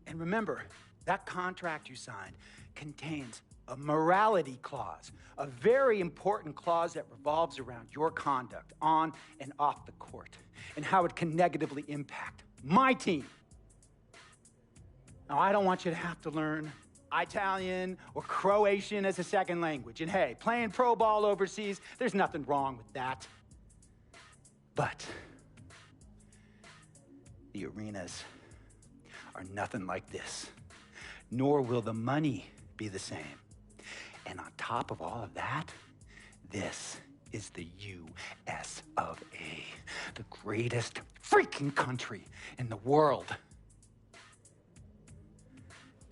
Speaker 16: And remember, that contract you signed contains a morality clause, a very important clause that revolves around your conduct on and off the court and how it can negatively impact my team. Now, I don't want you to have to learn Italian or Croatian as a second language. And hey, playing pro ball overseas, there's nothing wrong with that. But the arenas are nothing like this, nor will the money be the same. And on top of all of that, this is the U.S. of A., the greatest freaking country in the world.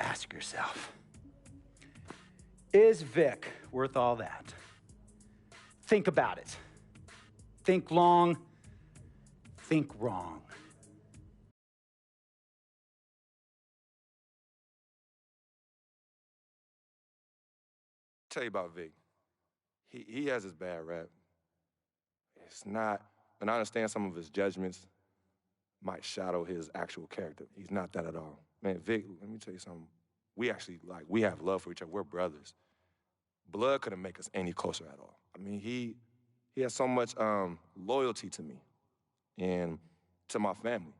Speaker 16: Ask yourself, is Vic worth all that? Think about it. Think long, think wrong.
Speaker 17: Tell you about Vic. He has his bad rap. It's not, and I understand some of his judgments might shadow his actual character. He's not that at all. Man, Vic, let me tell you something. We actually, we have love for each other. We're brothers. Blood couldn't make us any closer at all. I mean, he has so much loyalty to me and to my family.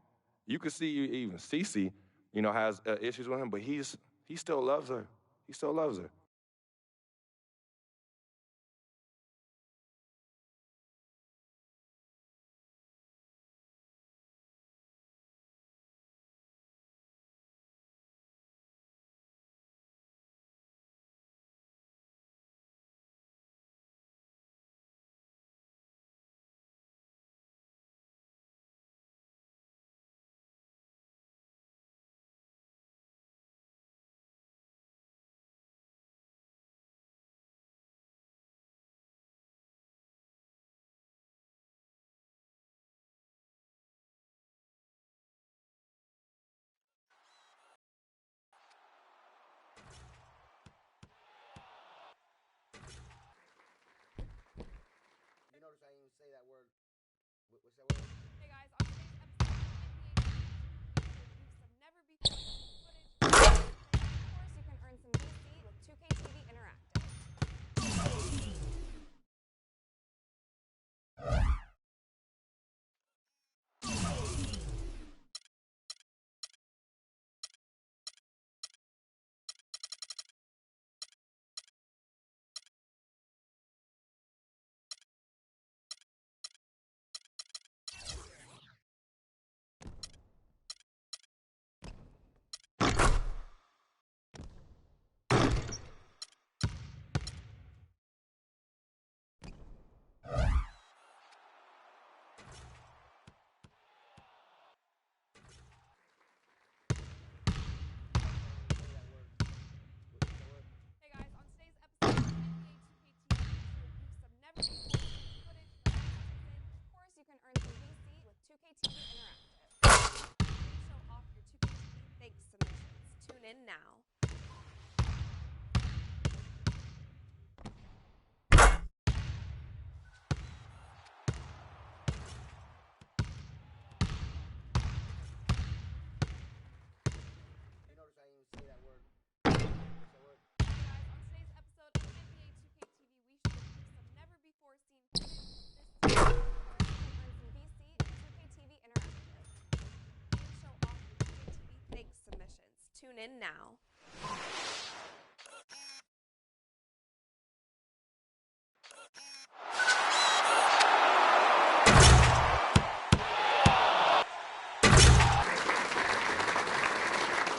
Speaker 17: You can see even Cece, has issues with him, but he still loves her. He still loves her.
Speaker 2: Hey guys, on today's episode of NBA 2K TV, we show you some never before seen footage. Of course, you can earn some VC with 2K TV Interactive. In now. Tune in now.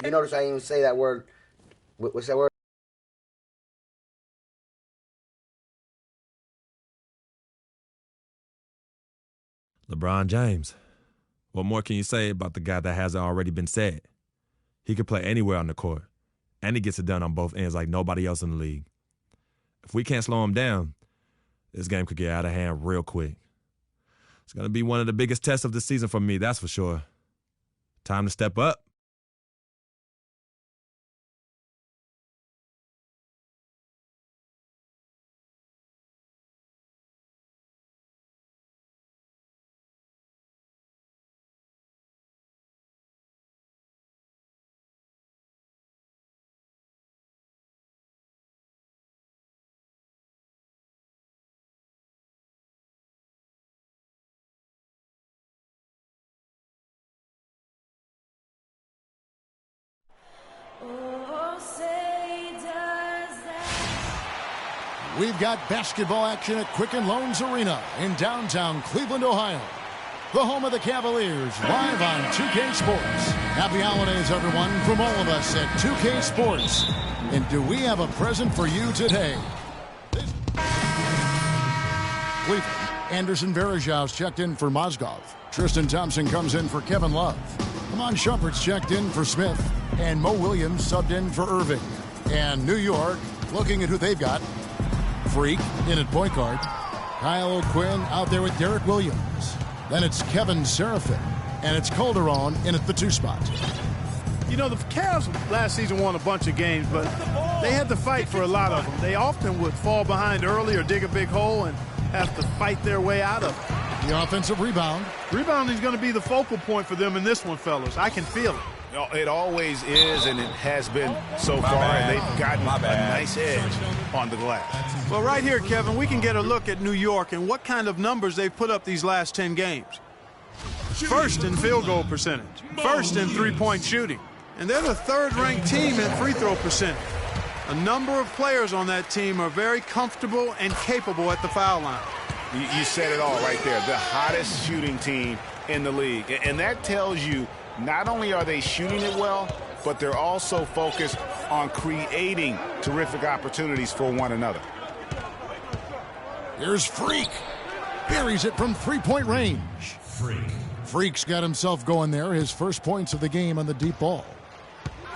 Speaker 1: You notice I didn't even say that word. What's that word?
Speaker 4: LeBron James. What more can you say about the guy that hasn't already been said? He can play anywhere on the court, and he gets it done on both ends like nobody else in the league. If we can't slow him down, this game could get out of hand real quick. It's going to be one of the biggest tests of the season for me, that's for sure. Time to step up.
Speaker 6: We've got basketball action at Quicken Loans Arena in downtown Cleveland, Ohio. The home of the Cavaliers, live on 2K Sports. Happy holidays, everyone, from all of us at 2K Sports. And do we have a present for you today? Cleveland, Anderson Varejão's checked in for Mozgov. Tristan Thompson comes in for Kevin Love. Amon Shumpert's checked in for Smith. And Mo Williams subbed in for Irving. And New York, looking at who they've got. Freak in at point guard. Kyle O'Quinn out there with Derek Williams. Then it's Kevin Seraphin. And it's Calderon in at the 2 spot.
Speaker 8: You know, the Cavs last season won a bunch of games, but they had to fight for a lot of them. They often would fall behind early or dig a big hole and have to fight their way out of it.
Speaker 6: The offensive rebound.
Speaker 8: Rebounding is going to be the focal point for them in this one, fellas. I can feel it.
Speaker 7: It always is, and it has been so far, and they've gotten a nice edge on the glass.
Speaker 8: Well, right here, Kevin, we can get a look at New York and what kind of numbers they've put up these last 10 games. First in field goal percentage, first in three-point shooting, and they're the third-ranked team in free throw percentage. A number of players on that team are very comfortable and capable at the foul line.
Speaker 7: You said it all right there, the hottest shooting team in the league, and that tells you not only are they shooting it well, but they're also focused on creating terrific opportunities for one another.
Speaker 6: Here's Freak. Buries it from three-point range. Freak's got himself going there, his first points of the game on the deep ball.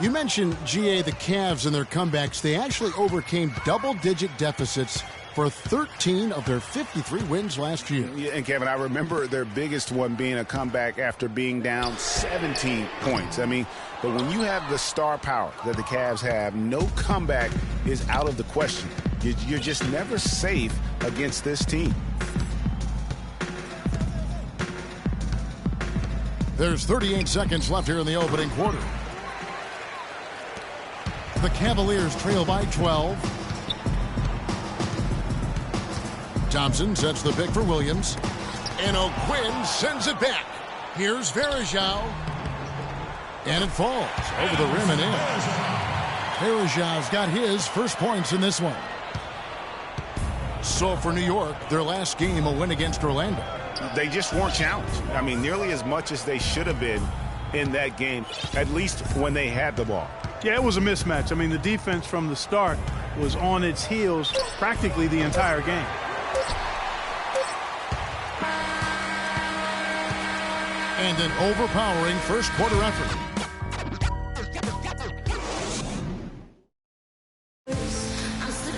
Speaker 6: You mentioned, GA, the Cavs and their comebacks. They actually overcame double-digit deficits for 13 of their 53 wins last year.
Speaker 7: Yeah, and Kevin, I remember their biggest one being a comeback after being down 17 points. I mean, but when you have the star power that the Cavs have, no comeback is out of the question. You're just never safe against this team.
Speaker 6: There's 38 seconds left here in the opening quarter. The Cavaliers trail by 12. Thompson sets the pick for Williams. And O'Quinn sends it back. Here's Varejao. And it falls over the rim and in. Varejao's got his first points in this one. So for New York, their last game, a win against Orlando.
Speaker 7: They just weren't challenged. I mean, nearly as much as they should have been in that game, at least when they had the ball.
Speaker 8: Yeah, it was a mismatch. I mean, the defense from the start was on its heels practically the entire game.
Speaker 6: And an overpowering first quarter effort.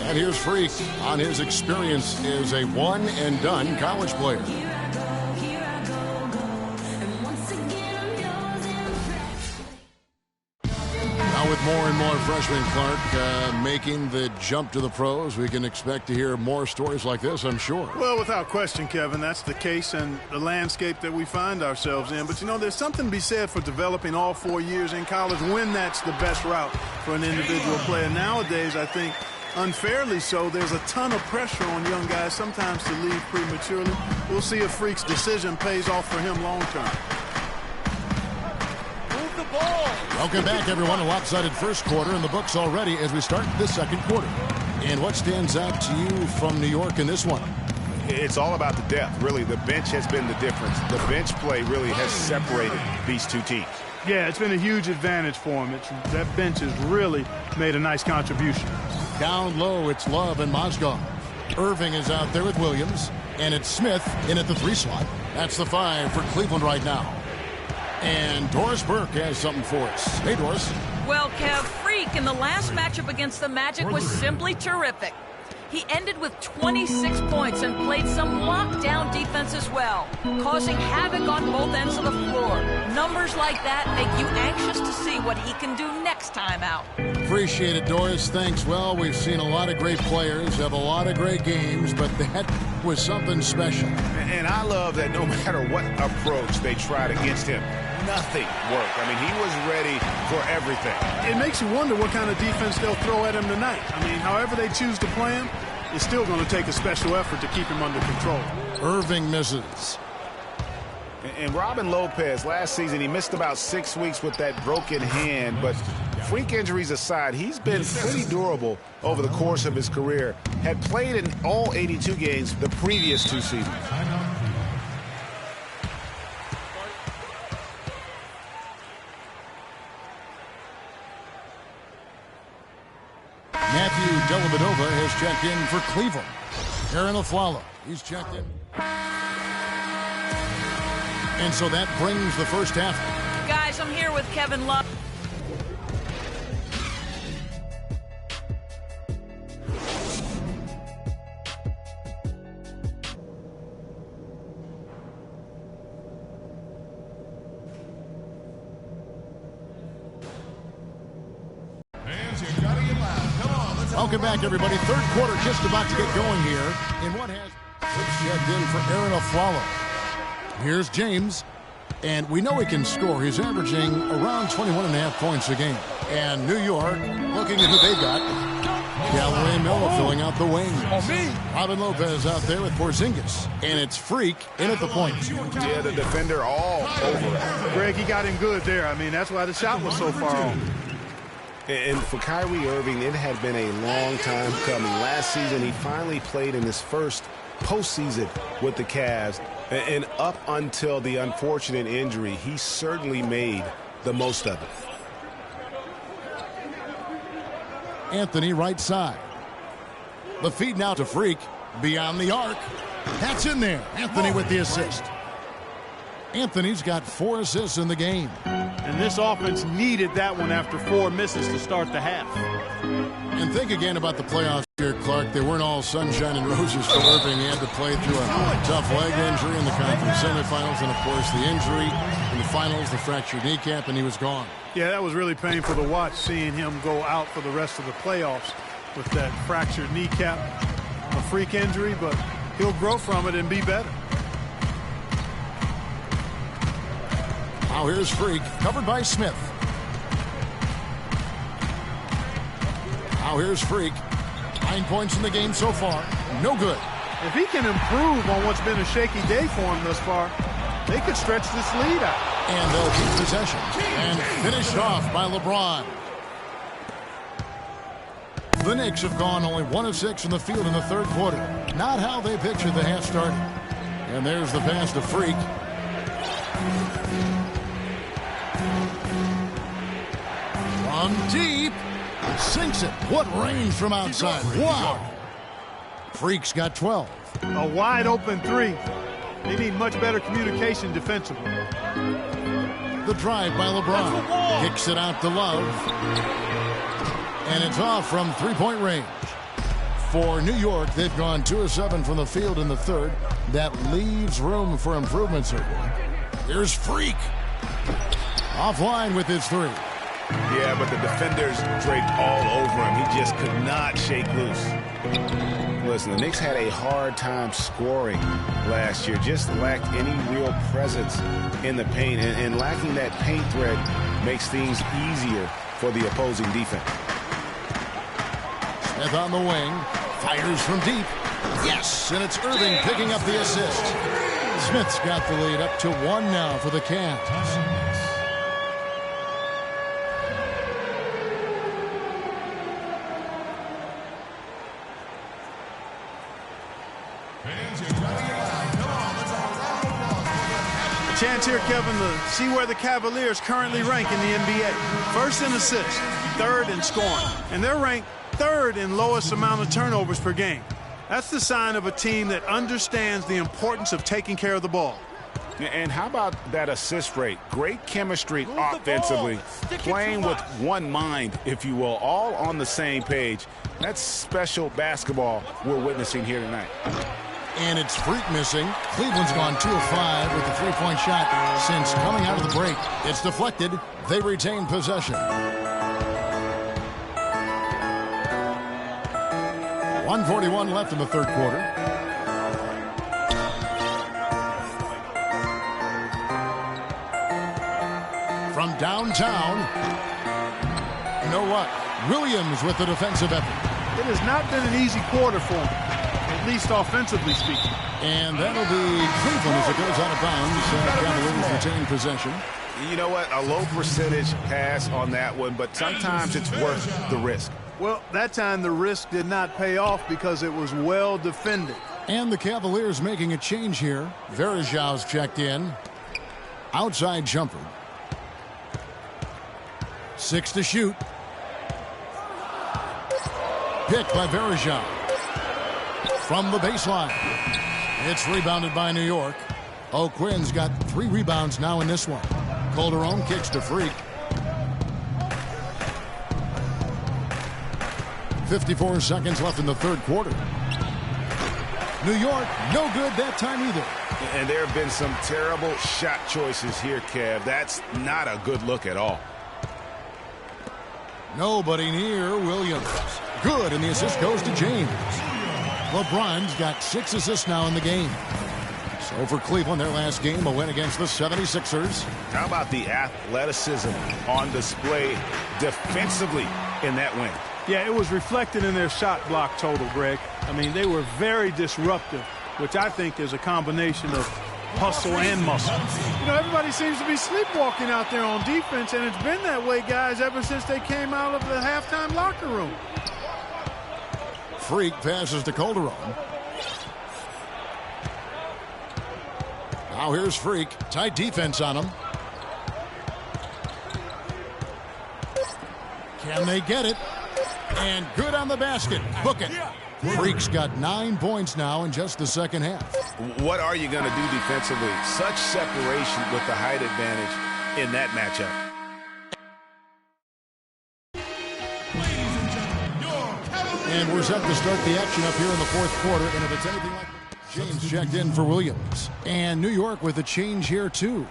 Speaker 6: And here's Freak on his experience as a one-and-done college player. Now with more and more freshmen, Clark, making the jump to the pros, we can expect to hear more stories like this, I'm sure.
Speaker 8: Well, without question, Kevin, that's the case and the landscape that we find ourselves in. But, you know, there's something to be said for developing all 4 years in college when that's the best route for an individual player. Nowadays, I think, unfairly so, there's a ton of pressure on young guys sometimes to leave prematurely. We'll see if Freak's decision pays off for him long term.
Speaker 18: Move the ball.
Speaker 6: Welcome back, everyone. A lopsided first quarter in the books already as we start the second quarter. And what stands out to you from New York in this one?
Speaker 7: It's all about the depth, really. The bench has been the difference. The bench play really has separated these two teams.
Speaker 8: Yeah, it's been a huge advantage for him. That bench has really made a nice contribution.
Speaker 6: Down low, it's Love and Mozgov. Irving is out there with Williams, and it's Smith in at the 3 slot. That's the 5 for Cleveland right now. And Doris Burke has something for us. Hey, Doris.
Speaker 15: Well, Kev, Freak in the last matchup against the Magic was simply terrific. He ended with 26 points and played some lockdown defense as well, causing havoc on both ends of the floor. Numbers like that make you anxious to see what he can do next time out.
Speaker 6: Appreciate it, Doris. Thanks. Well, we've seen a lot of great players have a lot of great games, but that was something special.
Speaker 7: And I love that no matter what approach they tried against him, nothing worked. I mean, he was ready for everything.
Speaker 8: It makes you wonder what kind of defense they'll throw at him tonight. I mean, however they choose to play him, it's still going to take a special effort to keep him under control.
Speaker 6: Irving misses.
Speaker 7: And Robin Lopez, last season, he missed about 6 weeks with that broken hand. But freak injuries aside, he's been pretty durable over the course of his career. Had played in all 82 games the previous 2 seasons.
Speaker 6: Matthew Dellavedova has checked in for Cleveland. Aaron Aflalo, he's checked in. And so that brings the first half.
Speaker 15: Guys, I'm here with Kevin Love.
Speaker 6: Welcome back, everybody. Third quarter just about to get going here. In what has checked in for Aaron Aflalo. Here's James. And we know he can score. He's averaging around 21.5 points a game. And New York, looking at who they got. Galloway Miller filling out the wing. Robin Lopez out there with Porzingis. And it's Freak in at the point.
Speaker 7: Yeah, the defender all over.
Speaker 8: Greg, he got him good there. I mean, that's why the shot was so far off.
Speaker 9: And for Kyrie Irving, it had been a long time coming. Last season, he finally played in his first postseason with the Cavs. And up until the unfortunate injury, he certainly made the most of it.
Speaker 6: Anthony right side. The feed now to Freak. Beyond the arc. That's in there. Anthony with the assist. Anthony's got 4 assists in the game.
Speaker 8: And this offense needed that one after 4 misses to start the half.
Speaker 6: And think again about the playoffs here, Clark. They weren't all sunshine and roses for Irving. He had to play through a tough leg injury in the conference semifinals, and, of course, the injury in the finals, the fractured kneecap, and he was gone.
Speaker 8: Yeah, that was really painful to watch, seeing him go out for the rest of the playoffs with that fractured kneecap, a freak injury, but he'll grow from it and be better.
Speaker 6: Now here's Freak, covered by Smith. Now here's Freak. 9 points in the game so far. No good.
Speaker 8: If he can improve on what's been a shaky day for him thus far, they could stretch this lead out.
Speaker 6: And they'll keep possession. And finished off by LeBron. The Knicks have gone only 1 of 6 from the field in the third quarter. Not how they pictured the half started. And there's the pass to Freak. From deep. Sinks it. What range from outside. Wow. Freak's got 12.
Speaker 8: A wide open 3. They need much better communication defensively.
Speaker 6: The drive by LeBron. Kicks it out to Love. And it's off from three-point range. For New York, they've gone 2 of 7 from the field in the third. That leaves room for improvement, certainly. Here's Freak. Offline with his 3.
Speaker 7: Yeah, but the defenders draped all over him. He just could not shake loose. Listen, the Knicks had a hard time scoring last year. Just lacked any real presence in the paint. And lacking that paint threat makes things easier for the opposing defense.
Speaker 6: Smith on the wing. Fires from deep. Yes, and it's Irving picking up the assist. Smith's got the lead up to 1 now for the Cavs.
Speaker 8: Chance here, Kevin, to see where the Cavaliers currently rank in the NBA. First in assists, 3rd in scoring, and they're ranked 3rd in lowest amount of turnovers per game. That's the sign of a team that understands the importance of taking care of the ball.
Speaker 7: And how about that assist rate? Great chemistry offensively, playing with one mind, if you will, all on the same page. That's special basketball we're witnessing here tonight.
Speaker 6: And it's Freak missing. Cleveland's gone 2 of 5 with the 3-point shot since coming out of the break. It's deflected. They retain possession. 1:41 left in the third quarter. From downtown, you know what? Williams with the defensive effort.
Speaker 8: It has not been an easy quarter for him, at least offensively speaking.
Speaker 6: And that'll be Cleveland as it goes out of bounds. Cavaliers retain possession.
Speaker 7: You know what? A low percentage pass on that one, but sometimes it's worth the risk.
Speaker 8: Well, that time the risk did not pay off because it was well defended.
Speaker 6: And the Cavaliers making a change here. Varejão's checked in. Outside jumper. 6 to shoot. Picked by Varejão. From the baseline. It's rebounded by New York. O'Quinn's got 3 rebounds now in this one. Calderon kicks to Freak. 54 seconds left in the third quarter. New York, no good that time either.
Speaker 7: And there have been some terrible shot choices here, Kev. That's not a good look at all.
Speaker 6: Nobody near Williams. Good, and the assist goes to James. LeBron's got 6 assists now in the game. So for Cleveland, their last game, a win against the 76ers.
Speaker 7: How about the athleticism on display defensively in that win?
Speaker 8: Yeah, it was reflected in their shot block total, Greg. I mean, they were very disruptive, which I think is a combination of hustle and muscle. You know, everybody seems to be sleepwalking out there on defense, and it's been that way, guys, ever since they came out of the halftime locker room.
Speaker 6: Freak passes to Calderon. Now here's Freak. Tight defense on him. Can they get it? And good on the basket. Book it. Freak's got 9 points now in just the second half.
Speaker 7: What are you going to do defensively? Such separation with the height advantage in that matchup.
Speaker 6: And we're set to start the action up here in the fourth quarter. And if it's anything like James checked in for Williams. And New York with a change here, too.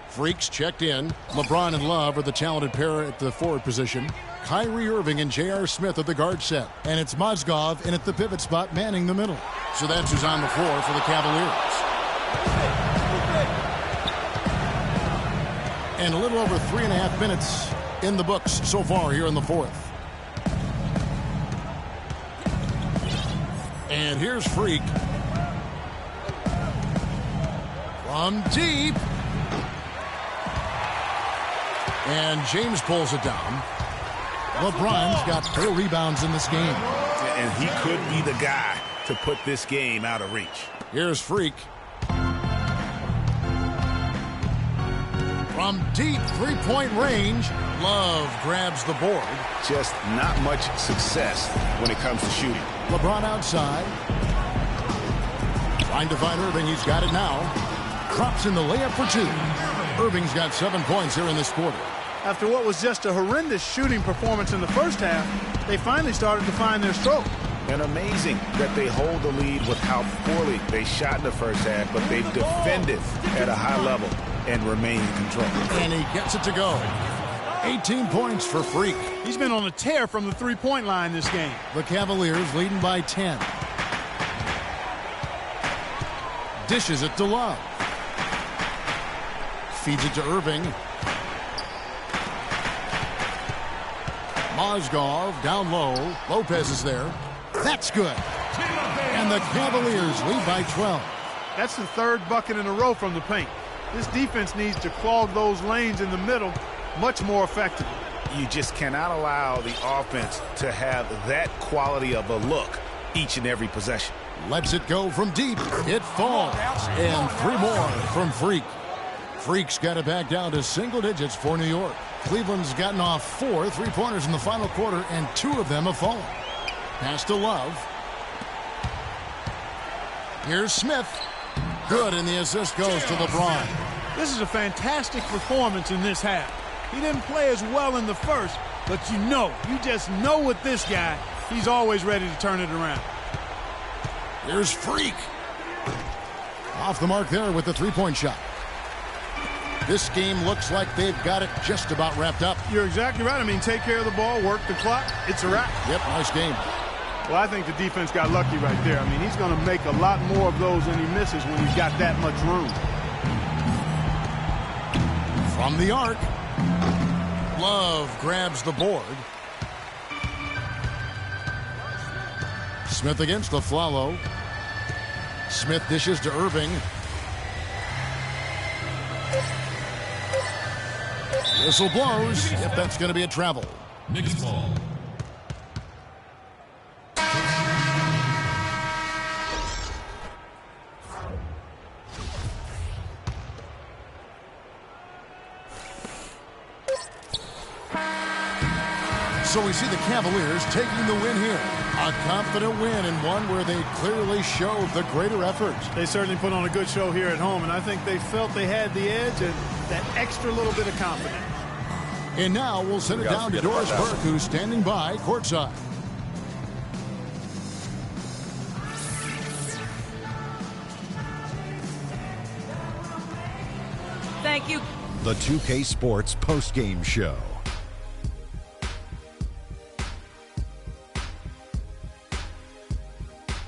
Speaker 6: Freaks checked in. LeBron and Love are the talented pair at the forward position. Kyrie Irving and J.R. Smith at the guard set. And it's Mozgov in at the pivot spot manning the middle. So that's who's on the floor for the Cavaliers. And a little over 3.5 minutes in the books so far here in the fourth. And here's Freak. From deep. And James pulls it down. LeBron's got 4 rebounds in this game.
Speaker 7: And he could be the guy to put this game out of reach.
Speaker 6: Here's Freak. From deep three-point range, Love grabs the board.
Speaker 7: Just not much success when it comes to shooting.
Speaker 6: LeBron outside. Trying to find Irving. He's got it now. Drops in the layup for 2. Irving's got 7 points here in this quarter.
Speaker 8: After what was just a horrendous shooting performance in the first half, they finally started to find their stroke.
Speaker 7: And amazing that they hold the lead with how poorly they shot in the first half, but they've defended at a high level and remain in control.
Speaker 6: And he gets it to go. 18 points for Freak.
Speaker 8: He's been on a tear from the three-point line this game.
Speaker 6: The Cavaliers leading by 10. Dishes it to Love. Feeds it to Irving. Mozgov down low. Lopez is there. That's good. And the Cavaliers lead by 12.
Speaker 8: That's the 3rd bucket in a row from the paint. This defense needs to clog those lanes in the middle much more effectively.
Speaker 7: You just cannot allow the offense to have that quality of a look each and every possession.
Speaker 6: Lets it go from deep. It falls. And 3 more from Freak. Freak's got it back down to single digits for New York. Cleveland's gotten off 4 3-pointers in the final quarter, and 2 of them have fallen. Pass to Love. Here's Smith. Good, and the assist goes to LeBron.
Speaker 8: This is a fantastic performance in this half. He didn't play as well in the first, but you just know with this guy, he's always ready to turn it around.
Speaker 6: Here's Freak. Off the mark there with the 3-point shot. This game looks like they've got it just about wrapped up.
Speaker 8: You're exactly right. I mean, take care of the ball, work the clock. It's a wrap.
Speaker 6: Yep, nice game.
Speaker 8: Well, I think the defense got lucky right there. I mean, he's going to make a lot more of those than he misses when he's got that much room.
Speaker 6: From the arc, Love grabs the board. Smith against the Flalo. Smith dishes to Irving. Whistle blows, if that's going to be a travel.
Speaker 10: Mixed ball.
Speaker 6: So we see the Cavaliers taking the win here. A confident win and one where they clearly showed the greater effort.
Speaker 8: They certainly put on a good show here at home, and I think they felt they had the edge and that extra little bit of confidence.
Speaker 6: And now we'll send it down to Doris Burke, who's standing by courtside.
Speaker 15: Thank you.
Speaker 12: The 2K Sports postgame show.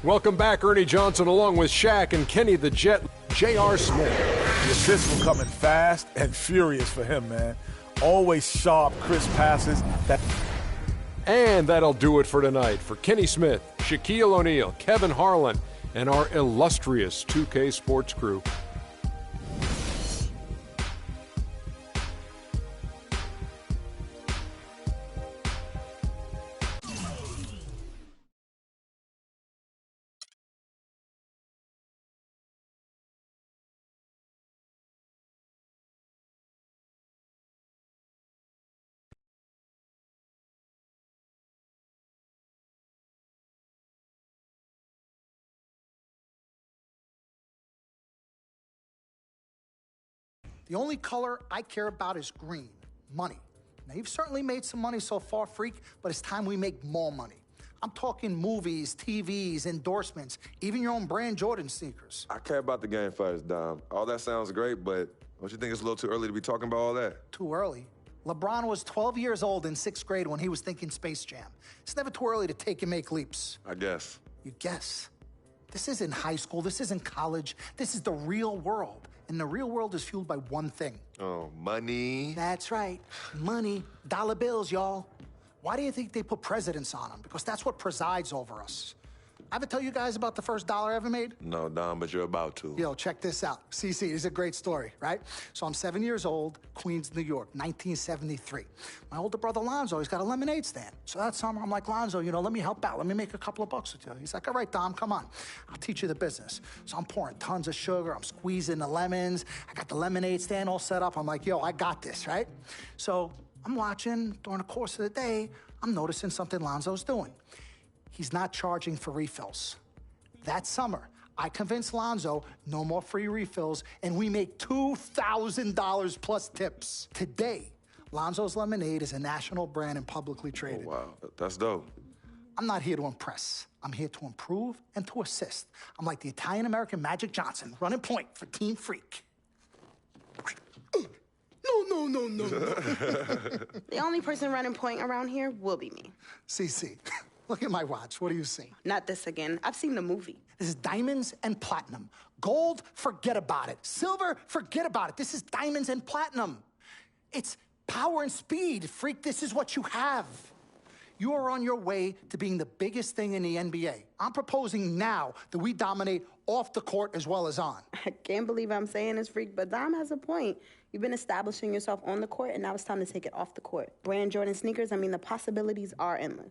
Speaker 13: Welcome back, Ernie Johnson, along with Shaq and Kenny the Jet. J.R. Smith.
Speaker 14: The assists were coming fast and furious for him, man. Always sharp, crisp passes.
Speaker 13: And that'll do it for tonight. For Kenny Smith, Shaquille O'Neal, Kevin Harlan, and our illustrious 2K Sports crew,
Speaker 19: The only color I care about is green, money. Now, you've certainly made some money so far, Freak, but it's time we make more money. I'm talking movies, TVs, endorsements, even your own brand Jordan sneakers.
Speaker 17: I care about the game first, Dom. All that sounds great, but don't you think it's a little too early to be talking about all that?
Speaker 19: Too early? LeBron was 12 years old in 6th grade when he was thinking Space Jam. It's never too early to take and make leaps.
Speaker 17: I guess.
Speaker 19: You guess? This isn't high school. This isn't college. This is the real world. And the real world is fueled by one thing.
Speaker 17: Oh, money.
Speaker 19: That's right. Money. Dollar bills, y'all. Why do you think they put presidents on them? Because that's what presides over us. I ever tell you guys about the first dollar I ever made?
Speaker 17: No, Dom, but you're about to.
Speaker 19: Yo, check this out. CC, this is a great story, right? So I'm 7 years old, Queens, New York, 1973. My older brother, Lonzo, he's got a lemonade stand. So that summer, I'm like, Lonzo, let me help out. Let me make a couple of bucks with you. He's like, all right, Dom, come on. I'll teach you the business. So I'm pouring tons of sugar. I'm squeezing the lemons. I got the lemonade stand all set up. I'm like, yo, I got this, right? So I'm watching during the course of the day. I'm noticing something Lonzo's doing. He's not charging for refills. That summer, I convinced Lonzo no more free refills, and we make $2,000 plus tips. Today, Lonzo's Lemonade is a national brand and publicly traded.
Speaker 17: Oh, wow. That's dope.
Speaker 19: I'm not here to impress. I'm here to improve and to assist. I'm like the Italian-American Magic Johnson, running point for Team Freak. No.
Speaker 20: The only person running point around here will be me.
Speaker 19: CC, look at my watch. What do you see?
Speaker 20: Not this again. I've seen the movie.
Speaker 19: This is diamonds and platinum. Gold, forget about it. Silver, forget about it. This is diamonds and platinum. It's power and speed. Freak, this is what you have. You are on your way to being the biggest thing in the NBA. I'm proposing now that we dominate off the court as well as on.
Speaker 20: I can't believe I'm saying this, Freak, but Dom has a point. You've been establishing yourself on the court, and now it's time to take it off the court. Brand Jordan sneakers, the possibilities are endless.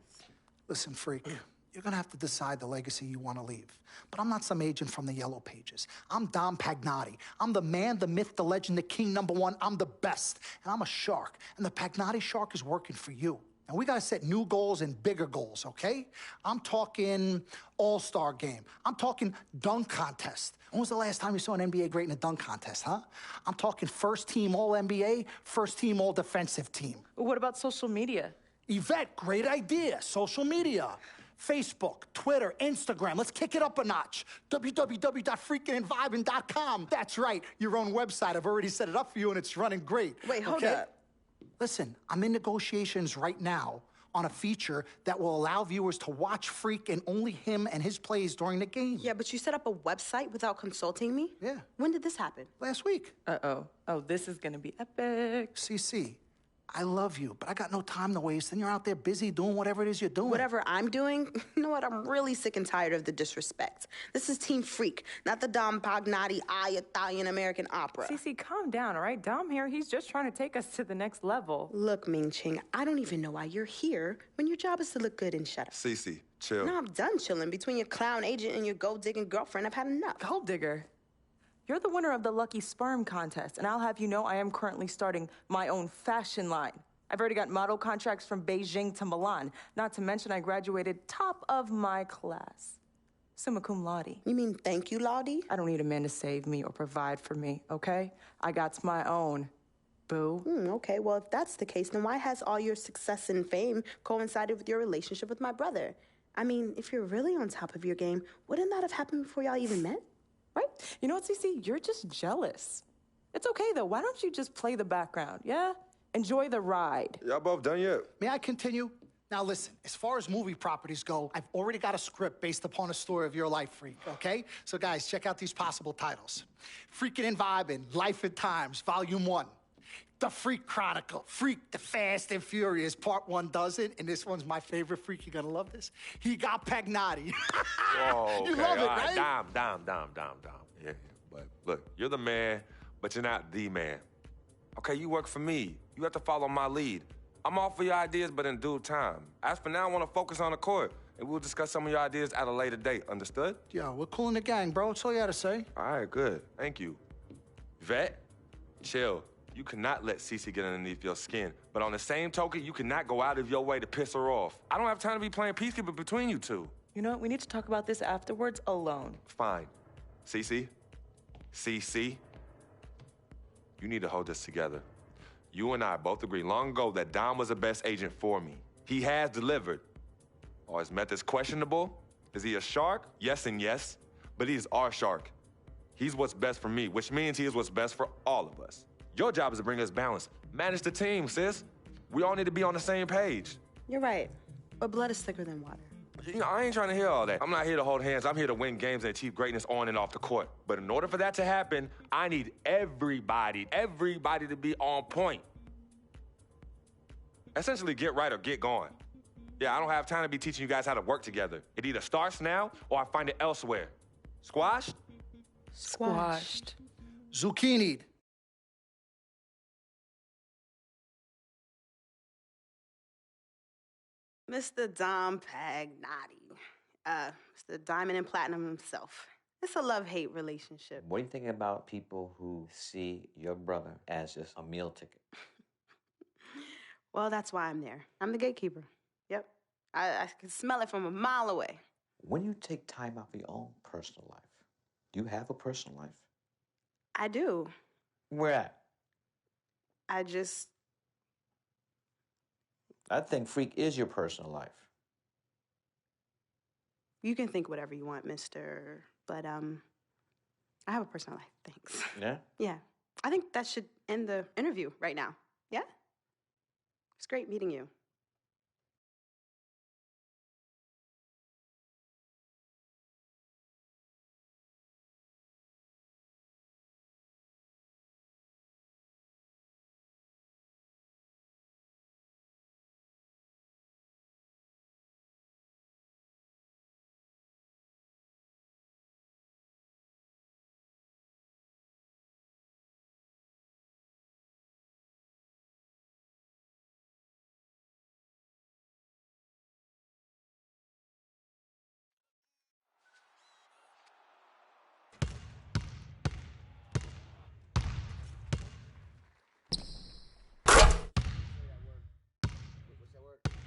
Speaker 19: Listen, Freak, you're going to have to decide the legacy you want to leave. But I'm not some agent from the Yellow Pages. I'm Dom Pagnotti. I'm the man, the myth, the legend, the king, #1. I'm the best. And I'm a shark. And the Pagnotti shark is working for you. And we got to set new goals and bigger goals, okay? I'm talking all-star game. I'm talking dunk contest. When was the last time you saw an NBA great in a dunk contest, huh? I'm talking first team All-NBA, first team All-Defensive team.
Speaker 21: What about social media?
Speaker 19: Yvette, great idea. Social media. Facebook, Twitter, Instagram. Let's kick it up a notch. www.freakingandvibing.com. That's right, your own website. I've already set it up for you, and it's running great.
Speaker 20: Wait, hold up.
Speaker 19: Listen, I'm in negotiations right now on a feature that will allow viewers to watch Freak and only him and his plays during the game.
Speaker 20: Yeah, but you set up a website without consulting me?
Speaker 19: Yeah.
Speaker 20: When did this happen?
Speaker 19: Last week.
Speaker 21: Uh-oh. Oh, this is gonna be epic.
Speaker 19: CC, I love you, but I got no time to waste, and you're out there busy doing whatever it is you're doing.
Speaker 20: Whatever I'm doing? You know what? I'm really sick and tired of the disrespect. This is Team Freak, not the Dom Pagnotti Italian-American opera.
Speaker 21: Cece, calm down, all right? Dom here, he's just trying to take us to the next level.
Speaker 20: Look, Ming Ching, I don't even know why you're here when your job is to look good and shut up.
Speaker 17: Cece, chill.
Speaker 20: No, I'm done chilling. Between your clown agent and your gold-digging girlfriend, I've had enough.
Speaker 21: Gold digger? You're the winner of the Lucky Sperm contest, and I'll have you know I am currently starting my own fashion line. I've already got model contracts from Beijing to Milan, not to mention I graduated top of my class. Summa cum laude.
Speaker 20: You mean thank you, Laude?
Speaker 21: I don't need a man to save me or provide for me, okay? I got my own, boo.
Speaker 20: Okay, well, if that's the case, then why has all your success and fame coincided with your relationship with my brother? If you're really on top of your game, wouldn't that have happened before y'all even met?
Speaker 21: Right? You know what, Cece? You're just jealous. It's okay, though. Why don't you just play the background, yeah? Enjoy the ride.
Speaker 17: Y'all both done yet?
Speaker 19: May I continue? Now listen, as far as movie properties go, I've already got a script based upon a story of your life, Freak, okay? So guys, check out these possible titles. Freakin' and Vibin', Life and Times, Volume 1. The Freak Chronicle, Freak the Fast and Furious, Part 1 does it, and this one's my favorite, Freak, you're gonna love this. He got Pagnotti.
Speaker 17: Whoa,
Speaker 19: You
Speaker 17: okay,
Speaker 19: love it,
Speaker 17: all
Speaker 19: right?
Speaker 17: Dom. Yeah, but look, you're the man, but you're not the man. Okay, you work for me. You have to follow my lead. I'm all for your ideas, but in due time. As for now, I want to focus on the court, and we'll discuss some of your ideas at a later date. Understood?
Speaker 19: Yo, we're cool in the gang, bro. That's all you gotta say.
Speaker 17: All right, good. Thank you. Vet, chill. You cannot let Cece get underneath your skin. But on the same token, you cannot go out of your way to piss her off. I don't have time to be playing peacekeeper between you two.
Speaker 21: You know what? We need to talk about this afterwards alone.
Speaker 17: Fine. Cece, you need to hold this together. You and I both agreed long ago that Dom was the best agent for me. He has delivered. Are his methods questionable? Is he a shark? Yes and yes. But he is our shark. He's what's best for me, which means he is what's best for all of us. Your job is to bring us balance. Manage the team, sis. We all need to be on the same page.
Speaker 20: You're right. But blood is thicker than water.
Speaker 17: You know, I ain't trying to hear all that. I'm not here to hold hands. I'm here to win games and achieve greatness on and off the court. But in order for that to happen, I need everybody to be on point. Essentially, get right or get gone. Yeah, I don't have time to be teaching you guys how to work together. It either starts now or I find it elsewhere. Squashed?
Speaker 21: Squashed.
Speaker 19: Zucchini'd.
Speaker 20: Mr. Dom Pagnotti. Mr. Diamond and Platinum himself. It's a love-hate relationship.
Speaker 5: What do you think about people who see your brother as just a meal ticket?
Speaker 20: Well, that's why I'm there. I'm the gatekeeper. Yep. I can smell it from a mile away.
Speaker 5: When you take time out for your own personal life, do you have a personal life?
Speaker 20: I do.
Speaker 5: Where at? I think Freak is your personal life.
Speaker 20: You can think whatever you want, mister. But, I have a personal life. Thanks.
Speaker 5: Yeah?
Speaker 20: Yeah. I think that should end the interview right now. Yeah? It's great meeting you.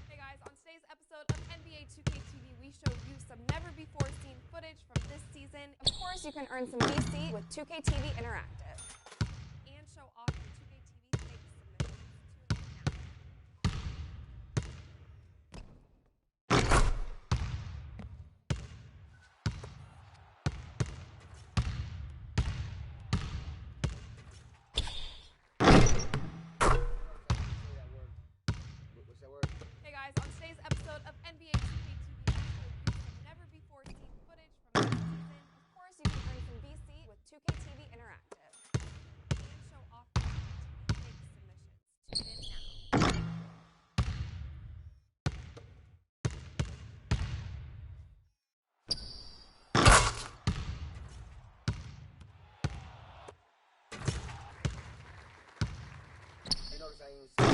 Speaker 2: Hey guys, on today's episode of NBA 2K TV, we show you some never-before-seen footage from this season. Of course, you can earn some VC with 2K TV Interactive and show off your 2K TV stakes submissions. Hey guys, on today's episode of NBA 2K TV, we show you some never-before-seen footage from this season. Of course, you can earn some VC with 2K TV Interactive and show off your 2K TV stakes submissions. Tune in now.
Speaker 1: You notice I ain't say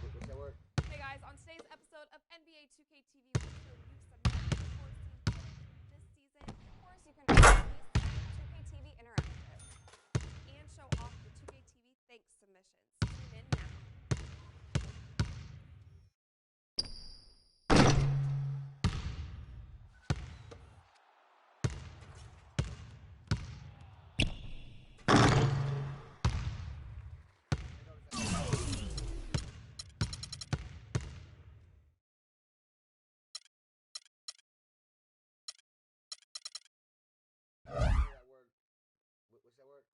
Speaker 1: what's that word?
Speaker 2: Hey guys, on today's episode of NBA 2K TV, we show you some never-before-seen footage from this season. Of course, you can earn some VC with 2K TV Interactive and show off your 2K TV thanks submissions. Tune in now.
Speaker 1: What's that word?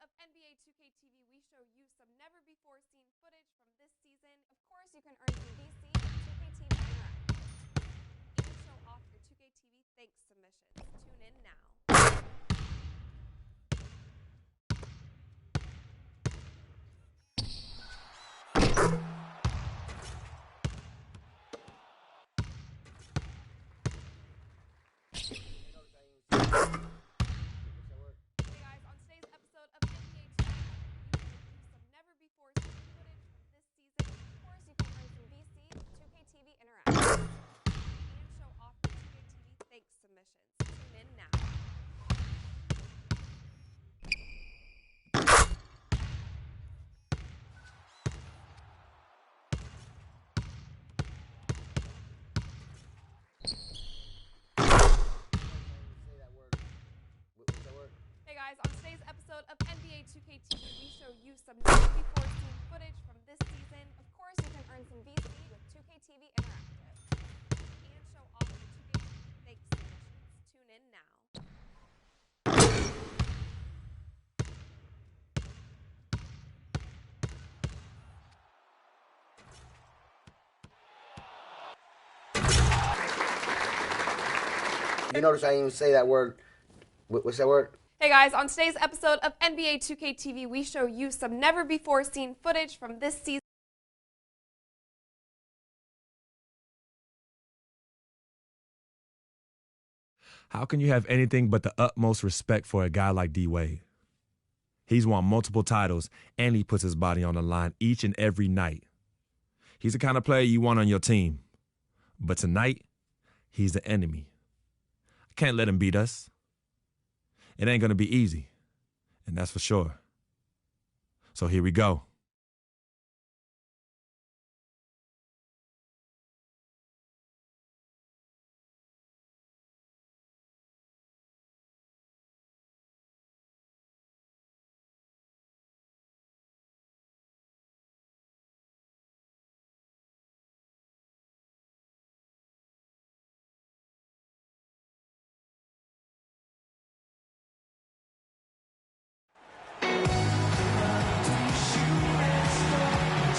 Speaker 2: of NBA 2K TV, we show you some never-before-seen footage from this season. Of course, you can earn some VC with 2K TV Interactive and show off your 2K TV thanks submissions. Tune in now. Hey guys, on today's episode of NBA 2K TV, we show you some never-before-seen footage from this season. Of course, you can earn some VC with 2K TV Interactive and show off your 2K TV thanks submissions. Tune in now.
Speaker 1: You notice I didn't even say that word. What's that word?
Speaker 2: Hey guys, on today's episode of NBA 2K TV, we show you some never-before-seen footage from this season.
Speaker 4: How can you have anything but the utmost respect for a guy like D-Wade? He's won multiple titles, and he puts his body on the line each and every night. He's the kind of player you want on your team. But tonight, he's the enemy. I can't let him beat us. It ain't going to be easy, and that's for sure. So here we go.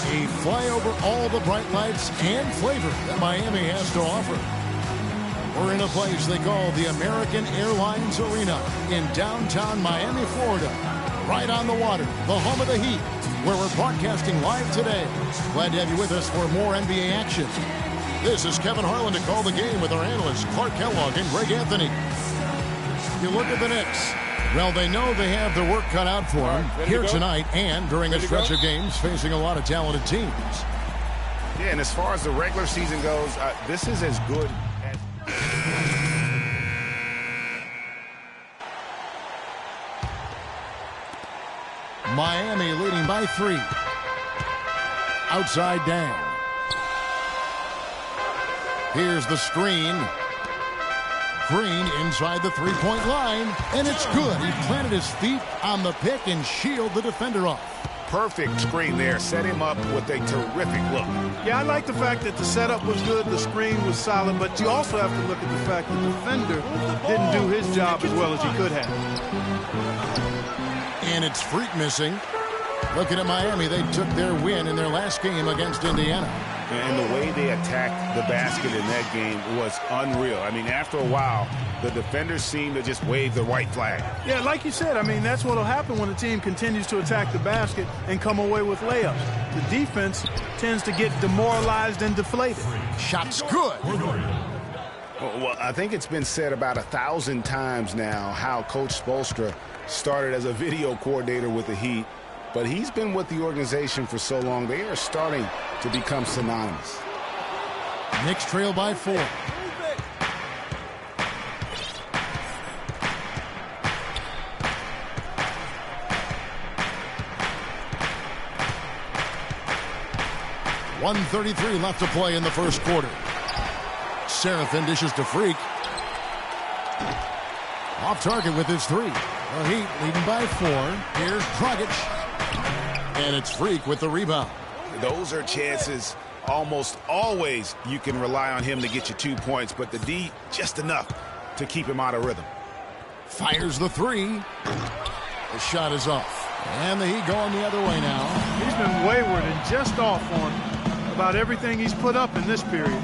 Speaker 6: A flyover all the bright lights and flavor that Miami has to offer. We're in a place they call the American Airlines Arena in downtown Miami, Florida. Right on the water, the home of the Heat, where we're broadcasting live today. Glad to have you with us for more NBA action. This is Kevin Harlan to call the game with our analysts Clark Kellogg and Greg Anthony. You look at the Knicks. Well, they know they have their work cut out for them here tonight and during a stretch of games facing a lot of talented teams.
Speaker 7: Yeah, and as far as the regular season goes, this is as good as...
Speaker 6: Miami leading by 3. Outside down. Here's the screen. Green inside the three-point line, and it's good. He planted his feet on the pick and shielded the defender off.
Speaker 7: Perfect screen there. Set him up with a terrific look.
Speaker 8: Yeah, I like the fact that the setup was good, the screen was solid, but you also have to look at the fact that the defender didn't do his job as well as he could have.
Speaker 6: And it's Freak missing. Looking at Miami, they took their win in their last game against Indiana.
Speaker 7: And the way they attacked the basket in that game was unreal. I mean, after a while, the defenders seemed to just wave the white flag.
Speaker 8: Yeah, like you said, I mean, that's what will happen when a team continues to attack the basket and come away with layups. The defense tends to get demoralized and deflated.
Speaker 6: Shot's good.
Speaker 7: Well, I think it's been said about 1,000 times now how Coach Spoelstra started as a video coordinator with the Heat. But he's been with the organization for so long, they are starting to become synonymous.
Speaker 6: Knicks trail by 4. .133 left to play in the first quarter. Seraphin dishes to Freak. Off target with his 3. The Heat leading by 4. Here's Dragic. And it's Freak with the rebound.
Speaker 7: Those are chances almost always you can rely on him to get you 2 points, but the D just enough to keep him out of rhythm.
Speaker 6: Fires the 3. The shot is off. And the Heat going the other way now.
Speaker 8: He's been wayward and just off on about everything he's put up in this period.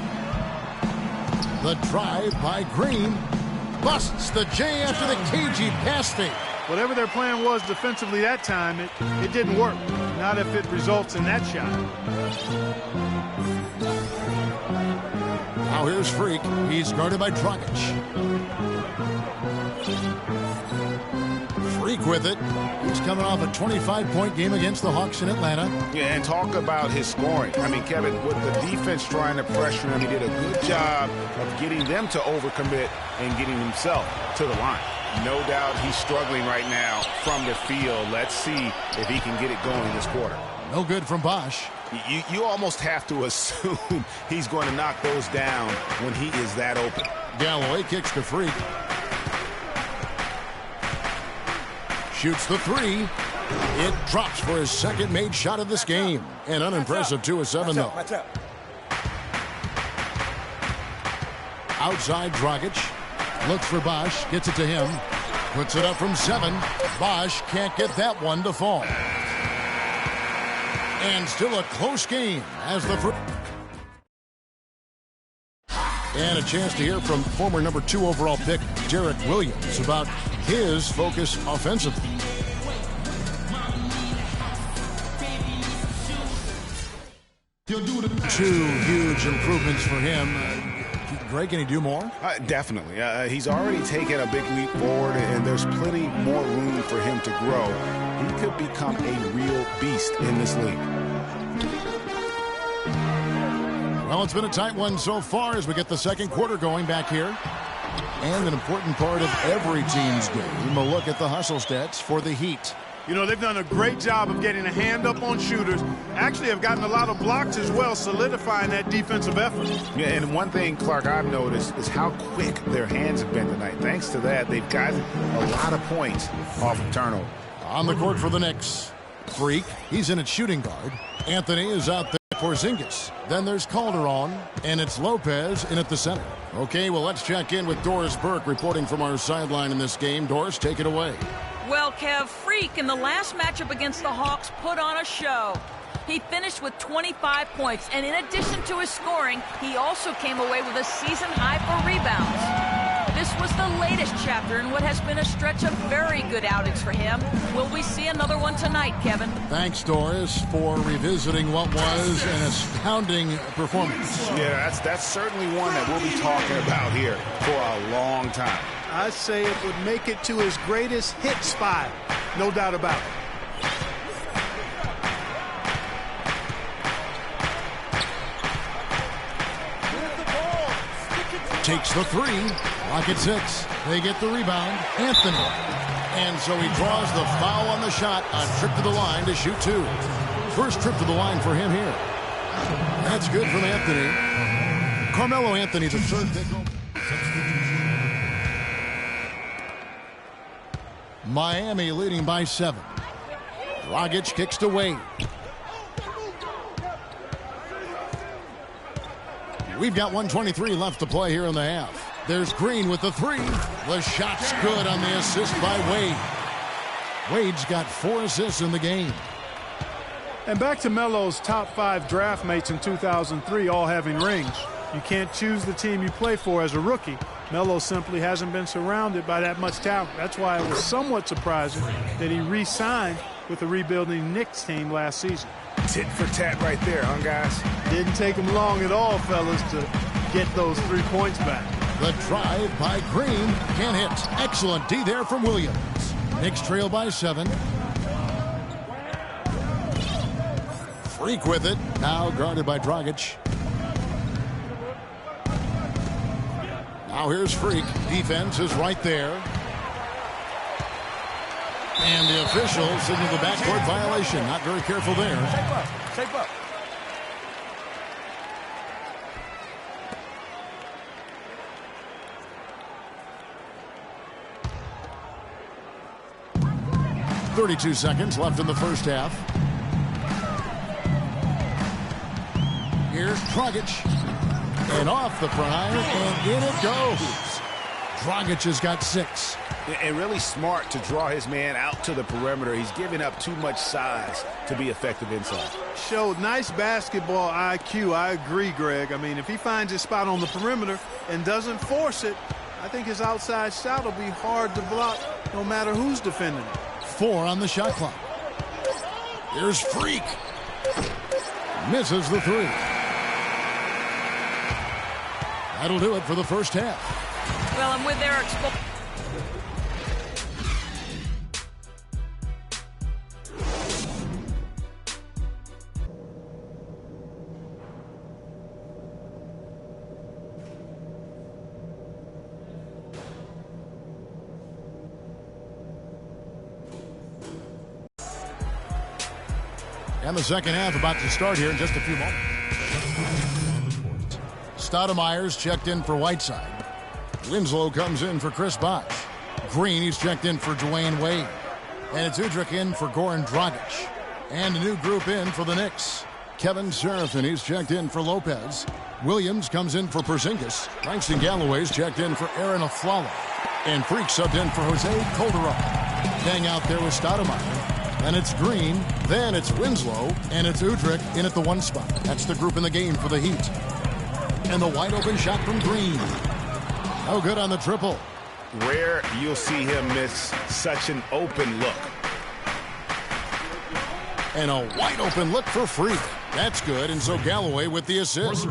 Speaker 6: The drive by Green. Busts the J after the cagey pass fake.
Speaker 8: Whatever their plan was defensively that time, it didn't work. Not if it results in that shot.
Speaker 6: Now here's Freak. He's guarded by Dragic. Freak with it. He's coming off a 25-point game against the Hawks in Atlanta.
Speaker 7: Yeah, and talk about his scoring. I mean, Kevin, with the defense trying to pressure him, he did a good job of getting them to overcommit and getting himself to the line. No doubt he's struggling right now from the field. Let's see if he can get it going this quarter.
Speaker 6: No good from Bosch.
Speaker 7: You almost have to assume he's going to knock those down when he is that open.
Speaker 6: Galloway kicks to Freak. Shoots the 3. It drops for his second made shot of this game. An unimpressive 2 of 7, though. Outside Dragic. Looks for Bosch. Gets it to him. Puts it up from 7. Bosch can't get that one to fall. And still a close game as the first. And a chance to hear from former number 2 overall pick Derek Williams about his focus offensively. Two huge improvements for him. Greg, can he do more?
Speaker 7: Definitely. He's already taken a big leap forward, and there's plenty more room for him to grow. He could become a real beast in this league.
Speaker 6: Well, it's been a tight one so far as we get the second quarter going back here. And an important part of every team's game, a look at the hustle stats for the Heat.
Speaker 8: You know, they've done a great job of getting a hand up on shooters. Actually have gotten a lot of blocks as well, solidifying that defensive effort.
Speaker 7: Yeah, and one thing, Clark, I've noticed is how quick their hands have been tonight. Thanks to that, they've gotten a lot of points off of turnover.
Speaker 6: On the court for the Knicks, Freak, he's in at shooting guard. Anthony is out there for Porzingis. Then there's Calderon, and it's Lopez in at the center. Okay, well, let's check in with Doris Burke reporting from our sideline in this game. Doris, take it away.
Speaker 15: Well, Kev, Freak in the last matchup against the Hawks put on a show. He finished with 25 points, and in addition to his scoring, he also came away with a season high for rebounds. This was the latest chapter in what has been a stretch of very good outings for him. Will we see another one tonight, Kevin?
Speaker 6: Thanks, Doris, for revisiting what was an astounding performance.
Speaker 7: Yeah, that's certainly one that we'll be talking about here for a long time.
Speaker 8: I say it would make it to his greatest hit spot. No doubt about it.
Speaker 6: Takes the 3. Rocket 6. They get the rebound. Anthony. And so he draws the foul on the shot. A trip to the line to shoot 2. First trip to the line for him here. That's good from Anthony. Carmelo Anthony, the third pick. Miami leading by 7. Dragic kicks to Wade. We've got 1:23 left to play here in the half. There's Green with the 3. The shot's good on the assist by Wade. Wade's got 4 assists in the game.
Speaker 8: And back to Melo's top 5 draft mates in 2003 all having rings. You can't choose the team you play for as a rookie. Melo simply hasn't been surrounded by that much talent. That's why it was somewhat surprising that he re-signed with the rebuilding Knicks team last season.
Speaker 14: Tit for tat right there, huh, guys?
Speaker 8: Didn't take him long at all, fellas, to get those 3 points back.
Speaker 6: The drive by Green can't hit. Excellent D there from Williams. Knicks trail by 7. Freak with it. Now guarded by Dragic. Now here's Freak. Defense is right there. And the official signaled the backcourt violation. Not very careful there.
Speaker 14: Tape up.
Speaker 6: 32 seconds left in the first half. Here's Dragic. And off the prime, and in it goes. Dragic has got 6.
Speaker 7: And really smart to draw his man out to the perimeter. He's giving up too much size to be effective inside.
Speaker 8: Showed nice basketball IQ. I agree, Greg. I mean, if he finds his spot on the perimeter and doesn't force it, I think his outside shot will be hard to block no matter who's defending it.
Speaker 6: 4 on the shot clock. Here's Freak. Misses the 3. That'll do it for the first half.
Speaker 15: Well, I'm with Eric's.
Speaker 6: And the second half about to start here in just a few moments. Stoudemire's checked in for Whiteside. Winslow comes in for Chris Bosh. Green, he's checked in for Dwayne Wade. And it's Udrih in for Goran Dragic. And a new group in for the Knicks. Kevin Serafin, he's checked in for Lopez. Williams comes in for Porzingis. Langston Galloway's checked in for Aaron Aflalo. And Freak subbed in for Jose Calderon. Hang out there with Stoudemire. Then it's Green, then it's Winslow, and it's Udrih in at the 1 spot. That's the group in the game for the Heat. And the wide open shot from Green. No good on the triple.
Speaker 7: Rare you'll see him miss such an open look.
Speaker 6: And a wide open look for Freak. That's good, and so Galloway with the assist.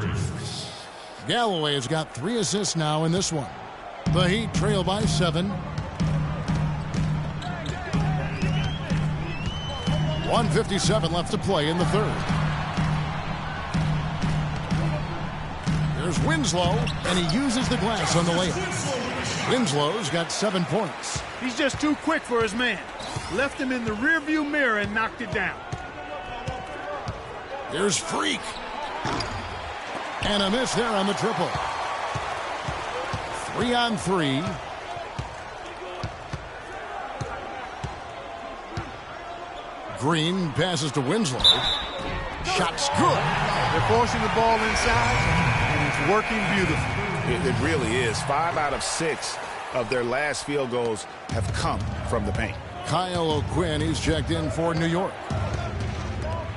Speaker 6: Galloway has got 3 assists now in this one. The Heat trail by 7. 1:57 left to play in the third. There's Winslow, and he uses the glass on the layup. Winslow's got 7 points.
Speaker 8: He's just too quick for his man. Left him in the rearview mirror and knocked it down.
Speaker 6: Here's Freak. And a miss there on the triple. 3 on 3. Green passes to Winslow. Shot's good.
Speaker 8: They're forcing the ball inside, and it's working beautifully.
Speaker 7: It really is. 5 out of 6 of their last field goals have come from the paint.
Speaker 6: Kyle O'Quinn, he's checked in for New York.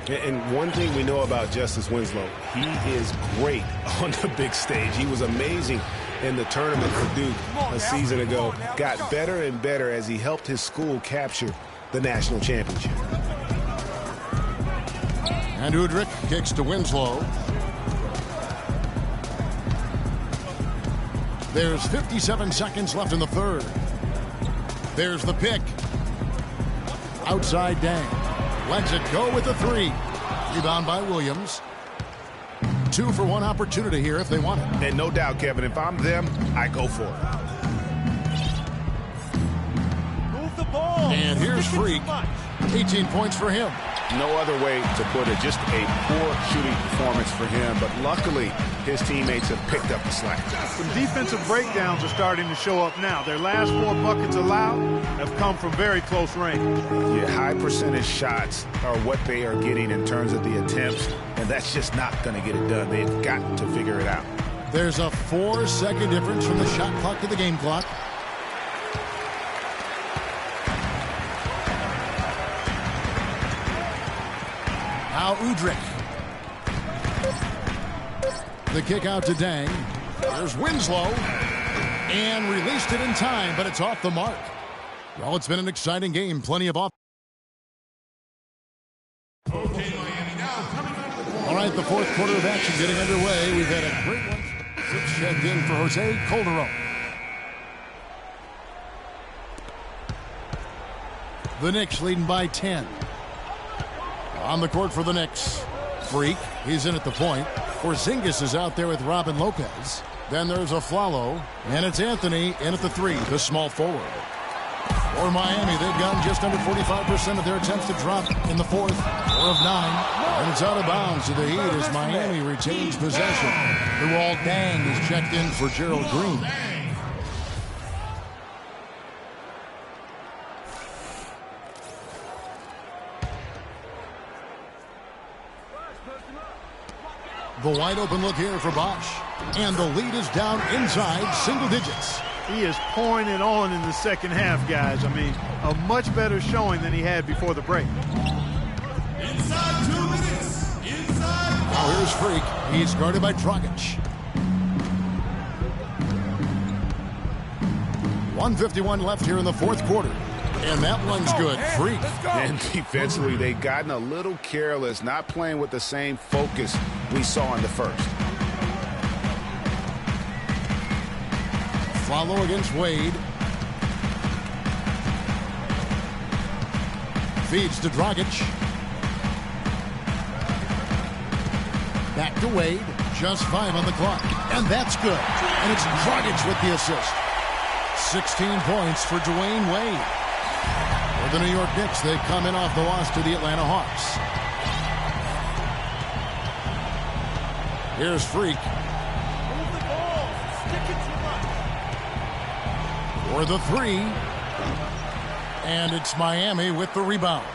Speaker 7: And one thing we know about Justice Winslow, he is great on the big stage. He was amazing in the tournament for Duke a season ago. Got better and better as he helped his school capture the national championship.
Speaker 6: And Udrih kicks to Winslow. There's 57 seconds left in the third. There's the pick. Outside Dang. Lets it go with the 3. Rebound by Williams. 2 for 1 opportunity here if they want it.
Speaker 7: And no doubt, Kevin, if I'm them, I go for it.
Speaker 3: Move the ball.
Speaker 6: And here's Freak. 18 points for him.
Speaker 7: No other way to put it. Just a poor shooting performance for him. But luckily, his teammates have picked up the slack.
Speaker 8: Some defensive breakdowns are starting to show up now. Their last 4 buckets allowed have come from very close range.
Speaker 7: Yeah, high percentage shots are what they are getting in terms of the attempts, and that's just not going to get it done. They've got to figure it out.
Speaker 6: There's a 4-second difference from the shot clock to the game clock. Now Udrih. The kick out to Dang. There's Winslow. And released it in time, but it's off the mark. Well, it's been an exciting game. Plenty of off. All right, the fourth quarter of action getting underway. We've had a great one. Checked in for Jose Calderon. The Knicks leading by 10. On the court for the Knicks, Freak, he's in at the point. Porzingis is out there with Robin Lopez. Then there's Aflalo, and it's Anthony in at the 3, the small forward. For Miami, they've gotten just under 45% of their attempts to drop in the fourth, 4 of 9. And it's out of bounds to the Heat as Miami retains possession. Luol Deng is checked in for Gerald Green. The wide open look here for Bosch. And the lead is down inside single digits.
Speaker 8: He is pouring it on in the second half, guys. I mean, a much better showing than he had before the break.
Speaker 10: Inside 2 minutes. Inside.
Speaker 6: Now here's Freak. He's guarded by Dragic. 1:51 left here in the fourth quarter. And that one's good. Freak.
Speaker 7: And defensively, they've gotten a little careless, not playing with the same focus we saw in the first.
Speaker 6: Follow against Wade. Feeds to Dragic. Back to Wade. Just 5 on the clock. And that's good. And it's Dragic with the assist. 16 points for Dwayne Wade. For the New York Knicks, they come in off the loss to the Atlanta Hawks. Here's Freak.
Speaker 10: Move the ball. Stick it to
Speaker 6: For the 3. And it's Miami with the rebound.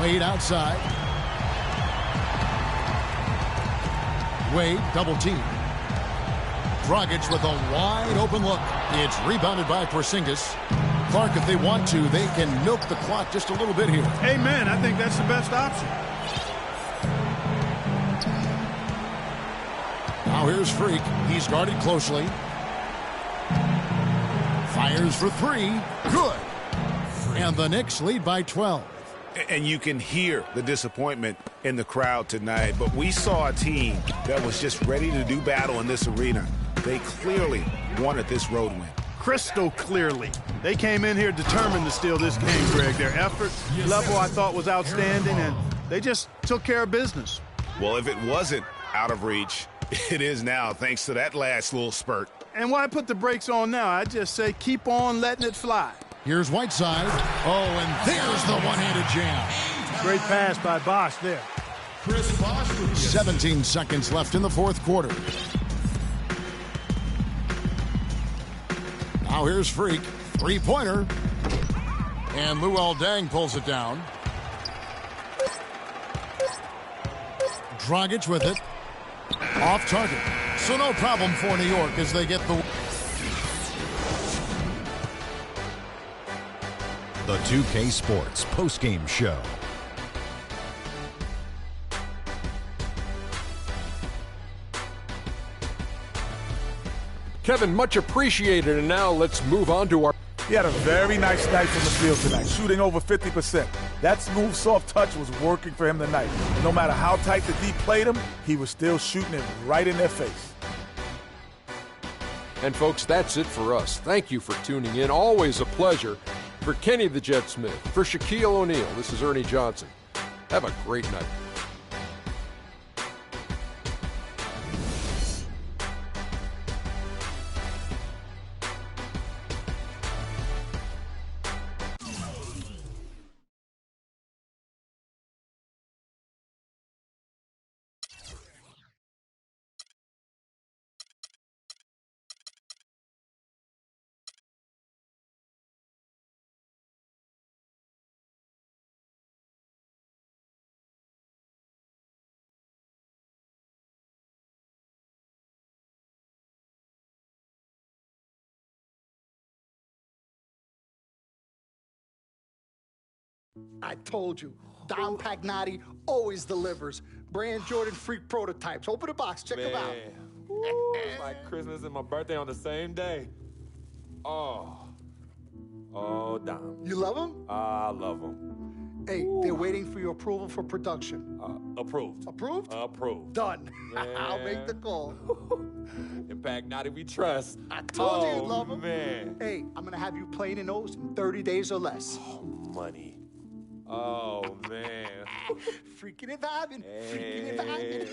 Speaker 6: Wade outside. Wade double team. Dragic with a wide open look. It's rebounded by Porzingis. Clark, if they want to, they can milk the clock just a little bit here.
Speaker 8: Amen. I think that's the best option.
Speaker 6: Now here's Freak. He's guarded closely. Fires for 3. Good. And the Knicks lead by 12.
Speaker 7: And you can hear the disappointment in the crowd tonight. But we saw a team that was just ready to do battle in this arena. They clearly wanted this road win.
Speaker 8: Crystal clearly. They came in here determined to steal this game, Greg. Their effort level, I thought, was outstanding, and they just took care of business.
Speaker 7: Well, if it wasn't out of reach, it is now, thanks to that last little spurt.
Speaker 8: And why put the brakes on now? I just say keep on letting it fly.
Speaker 6: Here's Whiteside. Oh, and there's the one-handed jam.
Speaker 8: Great pass by Bosch there.
Speaker 6: 17 seconds left in the fourth quarter. Now here's Freak. 3-pointer. And Luol Deng pulls it down. Dragic with it. Off target. So no problem for New York as they get the...
Speaker 12: The 2K Sports postgame show.
Speaker 13: Kevin, much appreciated. And now let's move on to our...
Speaker 14: He had a very nice night from the field tonight, shooting over 50%. That smooth, soft touch was working for him tonight. And no matter how tight the D played him, he was still shooting it right in their face.
Speaker 13: And folks, that's it for us. Thank you for tuning in. Always a pleasure. For Kenny the Jet Smith, for Shaquille O'Neal, this is Ernie Johnson. Have a great night.
Speaker 19: I told you. Dom Pagnotti always delivers. Brand Jordan Freak prototypes. Open the box. Check them out.
Speaker 17: Ooh, it's like Christmas and my birthday on the same day. Oh, Dom.
Speaker 19: You love them?
Speaker 17: I love them.
Speaker 19: Hey, they're waiting for your approval for production.
Speaker 17: Approved.
Speaker 19: Approved?
Speaker 17: Approved.
Speaker 19: Done. I'll make the call.
Speaker 17: In Pagnotti we trust.
Speaker 19: I told you you'd love them.
Speaker 17: Man.
Speaker 19: Hey, I'm going to have you playing in those in 30 days or less.
Speaker 17: Money. Oh, man.
Speaker 19: Freaking and vibing. Freaking and vibing.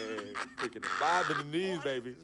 Speaker 17: Freaking and vibing in these, baby.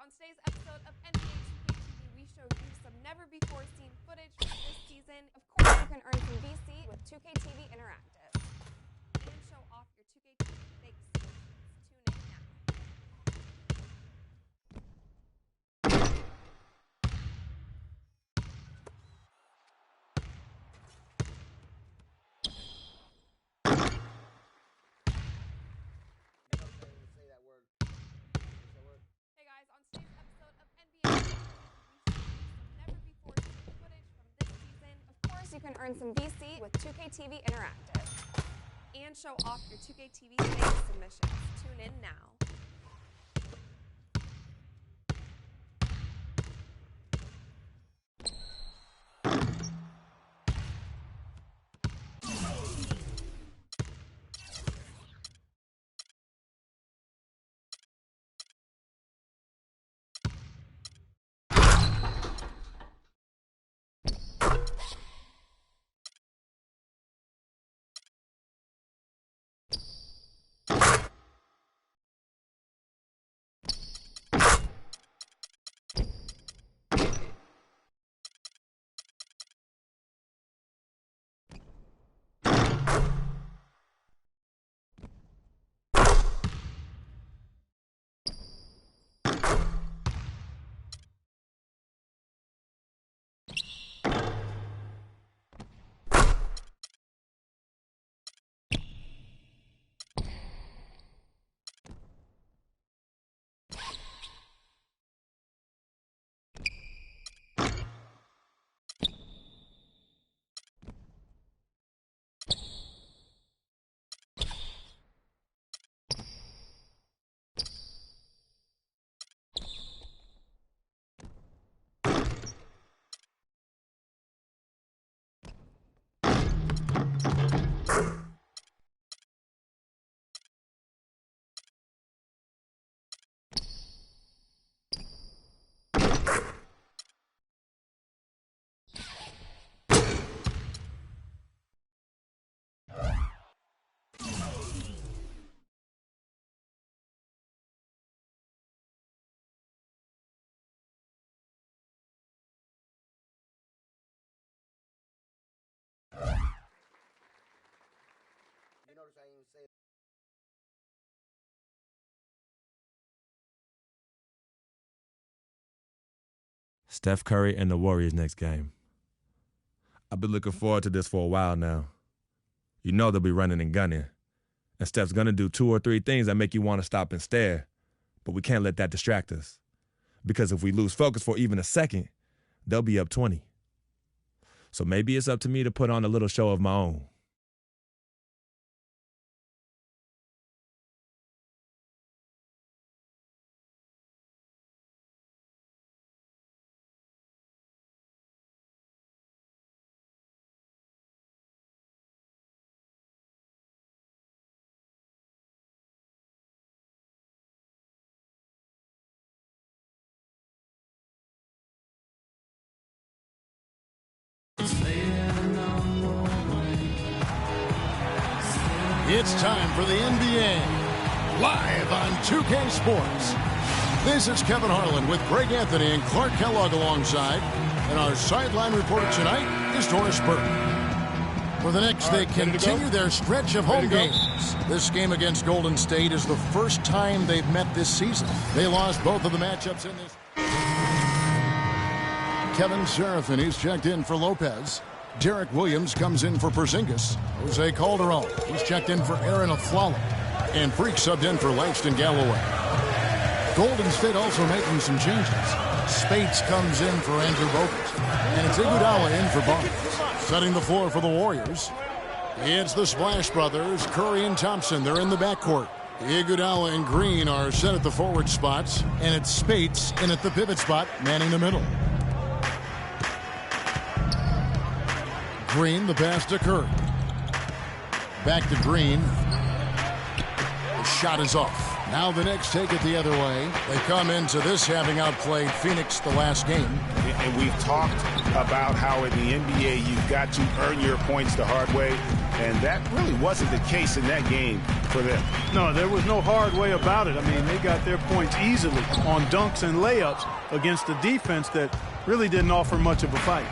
Speaker 2: On today's episode of NBA 2K TV, we show you some never-before-seen footage from this season. Of course, you can earn some VC with 2K TV Interactive and show off your 2K TV stakes. Tune in now. You can earn some VC with 2K TV Interactive and show off your 2K TV stakes submissions. Tune in now.
Speaker 4: Steph Curry and the Warriors next game. I've been looking forward to this for a while now. You know they'll be running and gunning. And Steph's going to do 2 or 3 things that make you want to stop and stare. But we can't let that distract us. Because if we lose focus for even a second, they'll be up 20. So maybe it's up to me to put on a little show of my own.
Speaker 6: It's time for the NBA, live on 2K Sports. This is Kevin Harlan with Greg Anthony and Clark Kellogg alongside. And our sideline reporter tonight is Doris Burke. For the Knicks, they continue their stretch of home games. This game against Golden State is the first time they've met this season. They lost both of the matchups in this. Kevin Seraphin, he's checked in for Lopez. Derek Williams comes in for Porzingis. Jose Calderon, he's checked in for Aaron Aflalo. And Freak subbed in for Langston Galloway. Golden State also making some changes. Spates comes in for Andrew Bogut. And it's Iguodala in for Barnes. Setting the floor for the Warriors. It's the Splash Brothers, Curry and Thompson. They're in the backcourt. Iguodala and Green are set at the forward spots. And it's Spates in at the pivot spot, manning the middle. Green, the pass to Curry. Back to Green. The shot is off. Now the Knicks take it the other way. They come into this having outplayed Phoenix the last game.
Speaker 7: And we've talked about how in the NBA you've got to earn your points the hard way. And that really wasn't the case in that game for them.
Speaker 8: No, there was no hard way about it. I mean, they got their points easily on dunks and layups against a defense that really didn't offer much of a fight.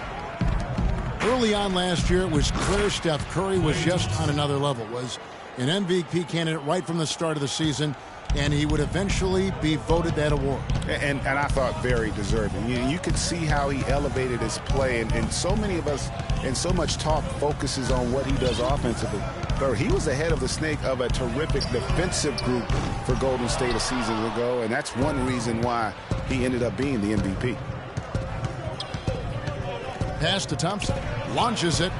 Speaker 6: Early on last year, it was clear Steph Curry was just on another level, was an MVP candidate right from the start of the season, and he would eventually be voted that award.
Speaker 7: And I thought very deserving. You could see how he elevated his play, and so many of us, and so much talk focuses on what he does offensively. But he was ahead of the snake of a terrific defensive group for Golden State a season ago, and that's one reason why he ended up being the MVP.
Speaker 6: Pass to Thompson, launches it,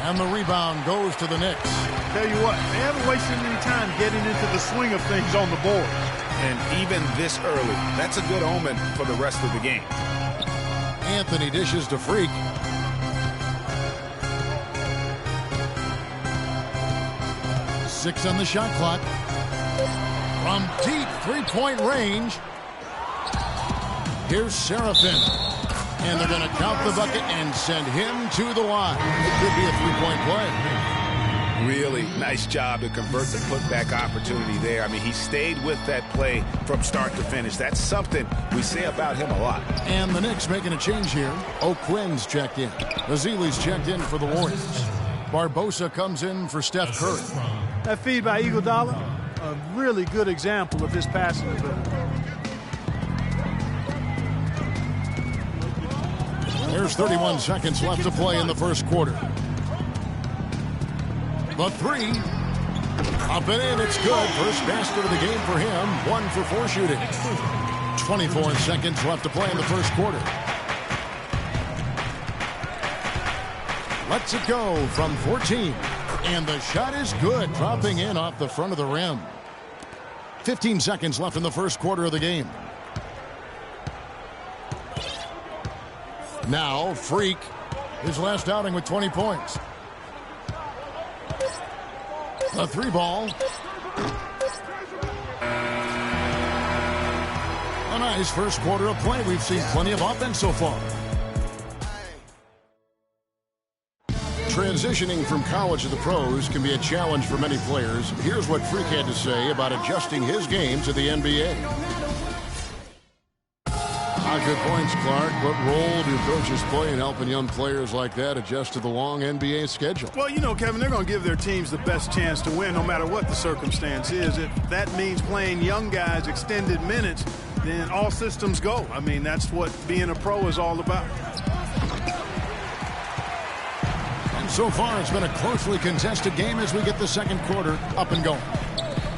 Speaker 6: and the rebound goes to the Knicks.
Speaker 8: Tell you what, they haven't wasted any time getting into the swing of things on the board.
Speaker 7: And even this early, that's a good omen for the rest of the game.
Speaker 6: Anthony dishes to Freak. Six on the shot clock. From deep three-point range, here's Seraphin. And they're going to count the bucket and send him to the line. It could be a three-point play.
Speaker 7: Really nice job to convert the putback opportunity there. I mean, he stayed with that play from start to finish. That's something we say about him a lot.
Speaker 6: And the Knicks making a change here. O'Quinn's checked in. Azili's checked in for the Warriors. Barbosa comes in for Steph Curry.
Speaker 8: That feed by Iguodala, a really good example of his passing ability.
Speaker 6: There's 31 seconds left to play in the first quarter. The three. Up and in, it's good. First basket of the game for him. 1 for 4 shooting. 24 seconds left to play in the first quarter. Lets it go from 14. And the shot is good, dropping in off the front of the rim. 15 seconds left in the first quarter of the game. Now, Freak, his last outing with 20 points. The three ball. A nice first quarter of play. We've seen plenty of offense so far. Transitioning from college to the pros can be a challenge for many players. Here's what Freak had to say about adjusting his game to the NBA. Good points, Clark. What role do coaches play in helping young players like that adjust to the long NBA schedule?
Speaker 8: Well, you know, Kevin, they're going to give their teams the best chance to win no matter what the circumstance is. If that means playing young guys extended minutes, then all systems go. I mean, that's what being a pro is all about.
Speaker 6: And so far, it's been a closely contested game as we get the second quarter up and going.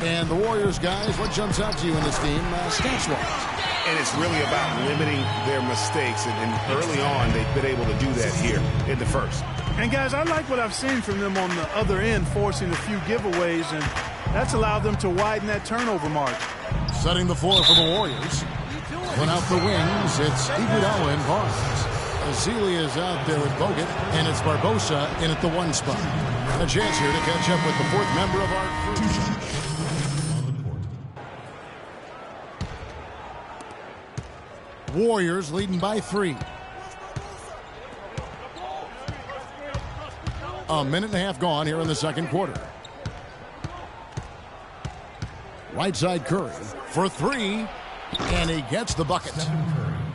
Speaker 6: And the Warriors, guys, what jumps out to you in this game, stats-wise?
Speaker 7: And it's really about limiting their mistakes. And early on, they've been able to do that here in the first.
Speaker 8: And, guys, I like what I've seen from them on the other end, forcing a few giveaways, and that's allowed them to widen that turnover margin.
Speaker 6: Setting the floor for the Warriors. One out the wings, it's Iguodala and Barnes. Azealia is out there with Bogut, and it's Barbosa in at the 1 spot. A chance here to catch up with the 4th member of our crew. Warriors leading by 3. A minute and a half gone here in the second quarter. Right side Curry for 3, and he gets the bucket.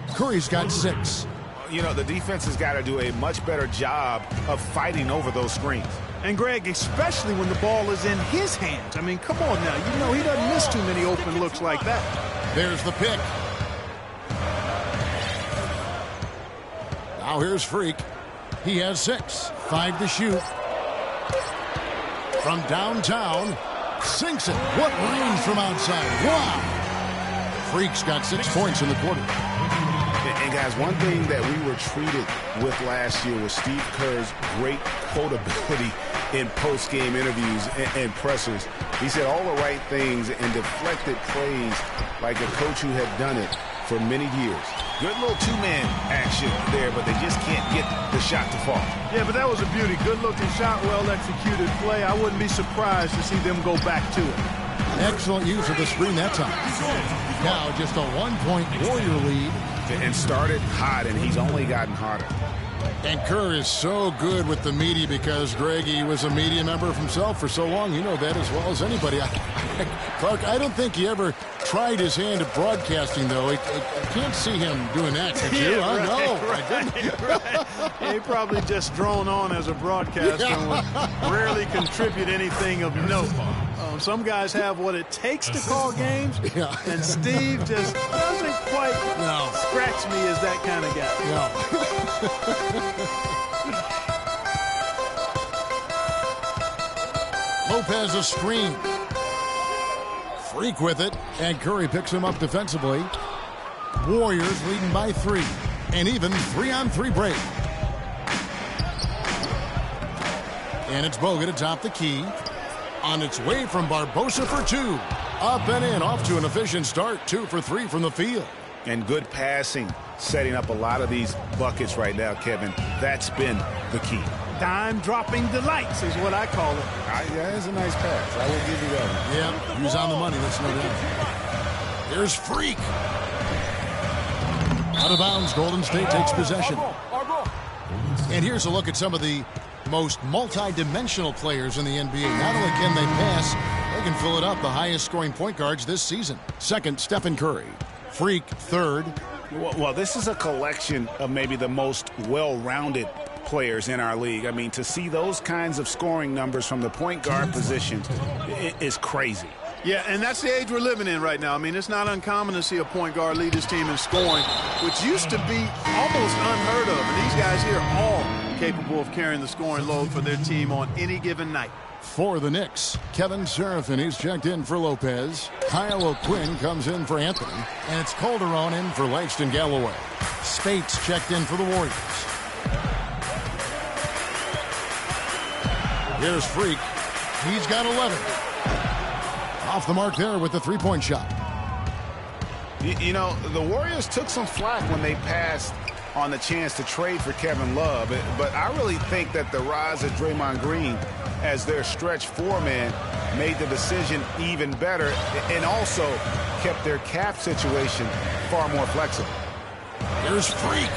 Speaker 6: Curry's got 6.
Speaker 7: You know, the defense has got to do a much better job of fighting over those screens.
Speaker 8: And, Greg, especially when the ball is in his hands. I mean, come on now. You know he doesn't miss too many open looks like that.
Speaker 6: There's the pick. Now here's Freak. He has 6. 5 to shoot. From downtown, sinks it. What range from outside. Wow. Freak's got 6 points in the quarter.
Speaker 7: And, guys, one thing that we were treated with last year was Steve Kerr's great quotability in post-game interviews and pressers. He said all the right things and deflected praise like a coach who had done it for many years. Good little two-man action there, but they just can't get the shot to fall.
Speaker 8: Yeah, but that was a beauty. Good-looking shot, well-executed play. I wouldn't be surprised to see them go back to it.
Speaker 6: Excellent use of the screen that time. Now just a 1-point Warrior lead.
Speaker 7: And started hot, and he's only gotten hotter.
Speaker 6: And Kerr is so good with the media because, Greg, he was a media member himself for so long. You know that as well as anybody. Clark, I don't think he ever tried his hand at broadcasting, though. I can't see him doing that, could you?
Speaker 8: Yeah, he probably just drone on as a broadcaster and would rarely contribute anything of note. Some guys have what it takes to call games, and Steve just doesn't quite scratch me as that kind of guy.
Speaker 6: Lopez a screen. Freak with it, and Curry picks him up defensively. Warriors leading by 3, and even 3-on-3 break. And it's Bogut atop the key. On its way from Barbosa for 2. Up and in, off to an efficient start. 2 for 3 from the field.
Speaker 7: And good passing, setting up a lot of these buckets right now, Kevin. That's been the key.
Speaker 8: Dime-dropping delights is what I call it.
Speaker 7: Yeah, it's a nice pass. I will give you that one.
Speaker 6: Yeah, he was on the money. That's no doubt. Here's Freak. Out of bounds, Golden State takes possession. And here's a look at some of the most multi-dimensional players in the NBA. Not only can they pass, they can fill it up. The highest scoring point guards this season. Second, Stephen Curry. Freak, third.
Speaker 7: Well, this is a collection of maybe the most well-rounded players in our league. I mean, to see those kinds of scoring numbers from the point guard position is crazy.
Speaker 8: Yeah, and that's the age we're living in right now. I mean, it's not uncommon to see a point guard lead his team in scoring, which used to be almost unheard of. And these guys here are all capable of carrying the scoring load for their team on any given night.
Speaker 6: For the Knicks, Kevin Serafin, he's checked in for Lopez. Kyle O'Quinn comes in for Anthony. And it's Calderon in for Langston Galloway. Spates checked in for the Warriors. Here's Freak. He's got 11. Off the mark there with the three-point shot.
Speaker 7: You know, the Warriors took some flack when they passed on the chance to trade for Kevin Love. But I really think that the rise of Draymond Green as their stretch four-man made the decision even better and also kept their cap situation far more flexible.
Speaker 6: Here's Freak.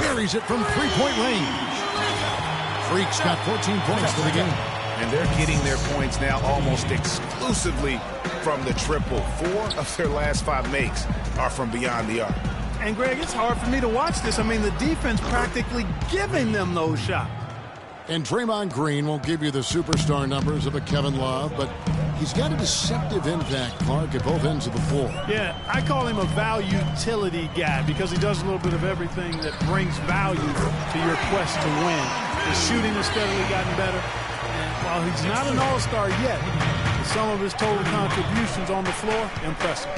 Speaker 6: Buries it from three-point range. Freak's got 14 points for the game.
Speaker 7: And they're getting their points now almost exclusively from the triple. 4 of their last 5 makes are from beyond the arc.
Speaker 8: And, Greg, it's hard for me to watch this. I mean, the defense practically giving them those shots.
Speaker 6: And Draymond Green won't give you the superstar numbers of a Kevin Love, but he's got a deceptive impact, Clark, at both ends of the floor.
Speaker 8: Yeah, I call him a value-utility guy because he does a little bit of everything that brings value to your quest to win. His shooting has steadily gotten better. And while he's not an all-star yet, some of his total contributions on the floor, impressive.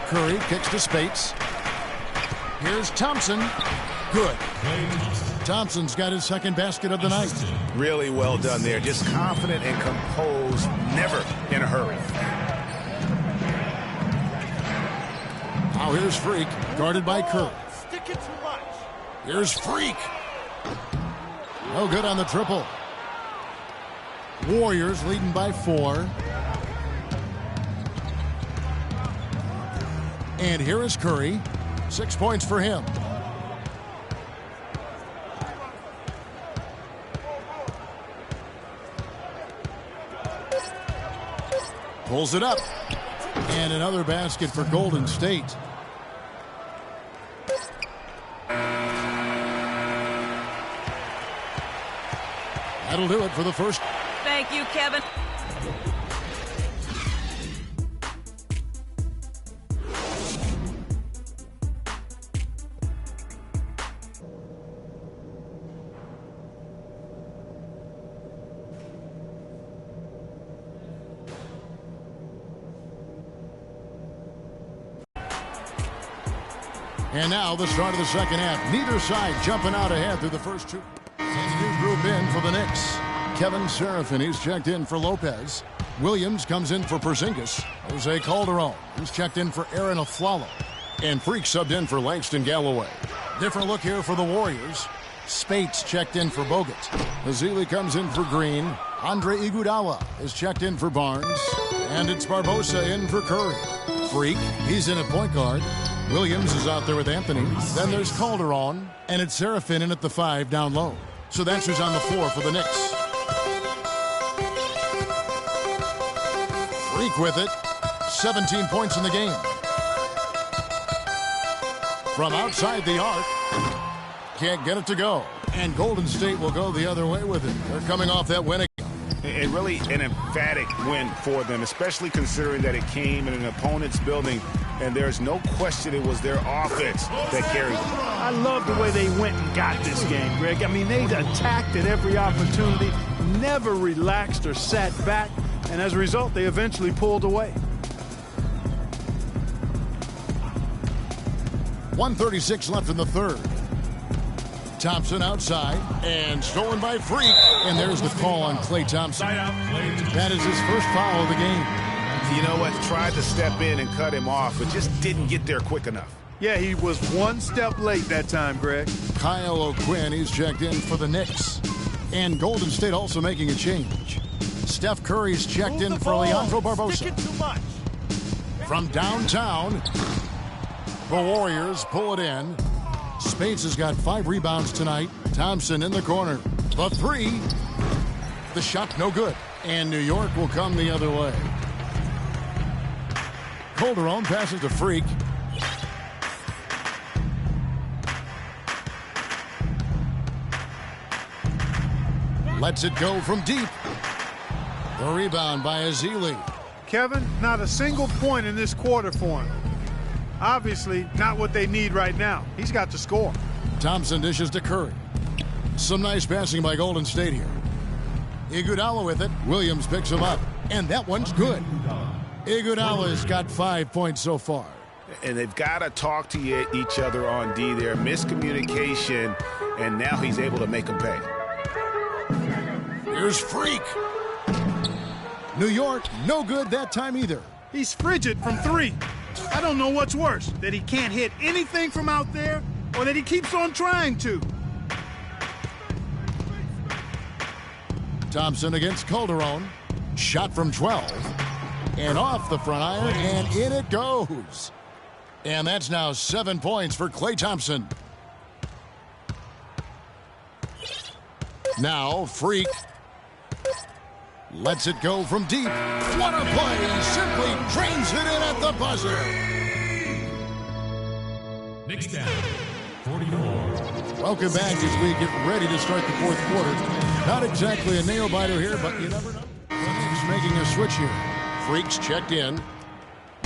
Speaker 6: Curry kicks to Spates. Here's Thompson. Good. Thompson's got his second basket of the night.
Speaker 7: Really well done there. Just confident and composed, never in a hurry.
Speaker 6: Now here's Freak, guarded by Curry. Here's Freak. No good on the triple. Warriors leading by 4. And here is Curry. 6 points for him. Pulls it up. And another basket for Golden State. That'll do it for the first.
Speaker 15: Thank you, Kevin.
Speaker 6: And now the start of the second half. Neither side jumping out ahead through the first 2. And the new group in for the Knicks. Kevin Seraphin, he's checked in for Lopez. Williams comes in for Porzingis. Jose Calderon, who's checked in for Aaron Aflalo. And Freak subbed in for Langston Galloway. Different look here for the Warriors. Spates checked in for Bogut. Hazili comes in for Green. Andre Iguodala is checked in for Barnes. And it's Barbosa in for Curry. Freak, he's in at point guard. Williams is out there with Anthony. Then there's Calderon. And it's Seraphin in at the 5 down low. So that's who's on the floor for the Knicks. Freak with it. 17 points in the game. From outside the arc. Can't get it to go. And Golden State will go the other way with it. They're coming off that win again.
Speaker 7: And really an emphatic win for them, especially considering that it came in an opponent's building. And there's no question it was their offense that carried them.
Speaker 8: I love the way they went and got this game, Greg. I mean, they attacked at every opportunity, never relaxed or sat back, and as a result, they eventually pulled away.
Speaker 6: 1:36 left in the third. Thompson outside and stolen by Freak. And there's the call on Klay Thompson. That is his first foul of the game.
Speaker 7: You know what? Tried to step in and cut him off, but just didn't get there quick enough.
Speaker 8: Yeah, he was one step late that time, Greg.
Speaker 6: Kyle O'Quinn, he's checked in for the Knicks. And Golden State also making a change. Steph Curry's checked in for Leandro Barbosa. From downtown, the Warriors pull it in. Spates has got 5 rebounds tonight. Thompson in the corner. The 3. The shot no good. And New York will come the other way. Calderon passes to Freak. Lets it go from deep. The rebound by Azili.
Speaker 8: Kevin, not a single point in this quarter for him. Obviously, not what they need right now. He's got to score.
Speaker 6: Thompson dishes to Curry. Some nice passing by Golden State here. Iguodala with it. Williams picks him up. And that one's good. Iguodala's got 5 points so far.
Speaker 7: And they've got to talk to each other on D there. Miscommunication, and now he's able to make them pay.
Speaker 6: Here's Freak. New York, no good that time either.
Speaker 8: He's frigid from 3. I don't know what's worse, that he can't hit anything from out there or that he keeps on trying to.
Speaker 6: Thompson against Calderon. Shot from 12. And off the front iron, and in it goes. And that's now 7 points for Klay Thompson. Now, Freak lets it go from deep. What a play! Simply drains it in at the buzzer.
Speaker 10: Knicks down, 44.
Speaker 6: Welcome back as we get ready to start the fourth quarter. Not exactly a nail-biter here, but you never know. The Knicks making a switch here. Freak's checked in.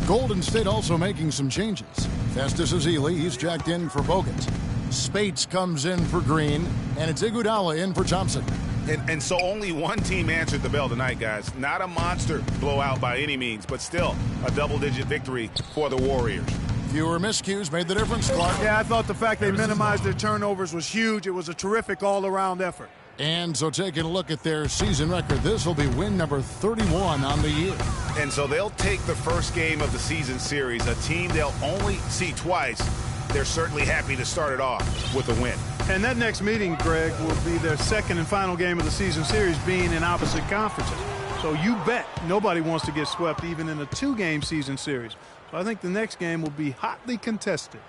Speaker 6: Golden State also making some changes. Festus Ezeli, he's checked in for Bogut. Spates comes in for Green, and it's Iguodala in for Thompson.
Speaker 7: And so only one team answered the bell tonight, guys. Not a monster blowout by any means, but still a double-digit victory for the Warriors.
Speaker 6: Fewer miscues made the difference, Clark.
Speaker 8: Yeah, I thought the fact they minimized their turnovers was huge. It was a terrific all-around effort.
Speaker 6: And so taking a look at their season record, this will be win number 31 on the year.
Speaker 7: And so they'll take the first game of the season series, a team they'll only see twice. They're certainly happy to start it off with a win.
Speaker 8: And that next meeting, Greg, will be their second and final game of the season series, being in opposite conferences. So you bet nobody wants to get swept even in a 2-game season series. So I think the next game will be hotly contested.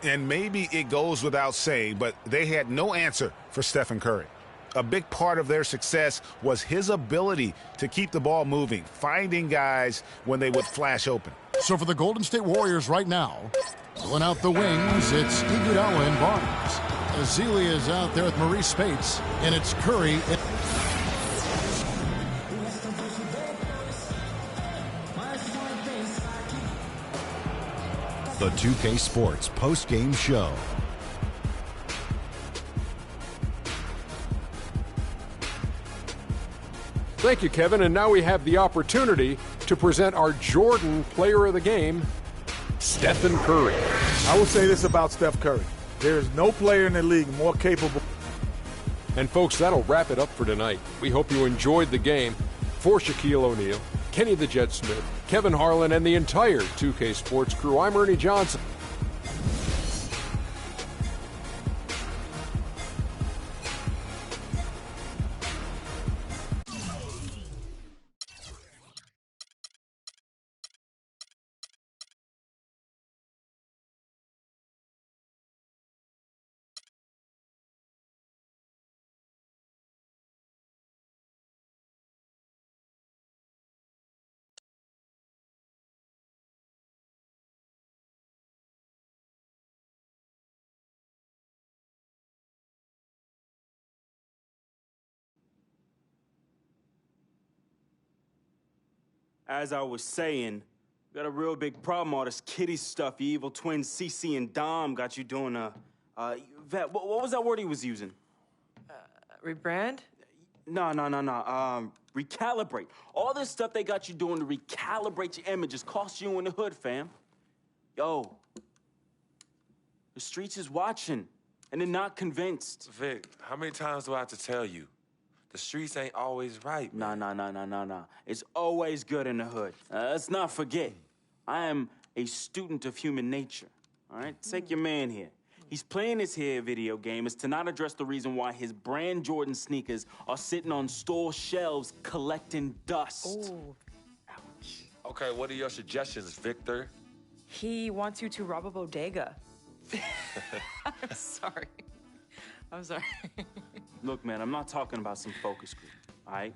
Speaker 7: And maybe it goes without saying, but they had no answer for Stephen Curry. A big part of their success was his ability to keep the ball moving, finding guys when they would flash open.
Speaker 6: So for the Golden State Warriors right now, pulling out the wings, it's Iguodala and Barnes. Azealia is out there with Maurice Spates, and it's Curry.
Speaker 12: The 2K Sports post-game show.
Speaker 13: Thank you, Kevin. And now we have the opportunity to present our Jordan Player of the Game, Stephen Curry.
Speaker 14: I will say this about Steph Curry. There is no player in the league more capable.
Speaker 13: And folks, that'll wrap it up for tonight. We hope you enjoyed the game. For Shaquille O'Neal, Kenny the Jet Smith, Kevin Harlan, and the entire 2K Sports crew, I'm Ernie Johnson.
Speaker 11: As I was saying, got a real big problem, all this kitty stuff. Your evil twins, CC and Dom, got you doing Vet, what was that word he was using?
Speaker 21: Rebrand?
Speaker 11: No. Recalibrate. All this stuff they got you doing to recalibrate your images cost you in the hood, fam. Yo, the streets is watching, and they're not convinced.
Speaker 17: Vic, how many times do I have to tell you? The streets ain't always right.
Speaker 11: Nah. It's always good in the hood. Let's not forget, I am a student of human nature, all right? Take your man here. He's playing this here video game is to not address the reason why his brand Jordan sneakers are sitting on store shelves collecting dust.
Speaker 21: Ooh.
Speaker 17: Okay, what are your suggestions, Victor?
Speaker 21: He wants you to rob a bodega. I'm sorry.
Speaker 11: Look, man, I'm not talking about some focus group, all right?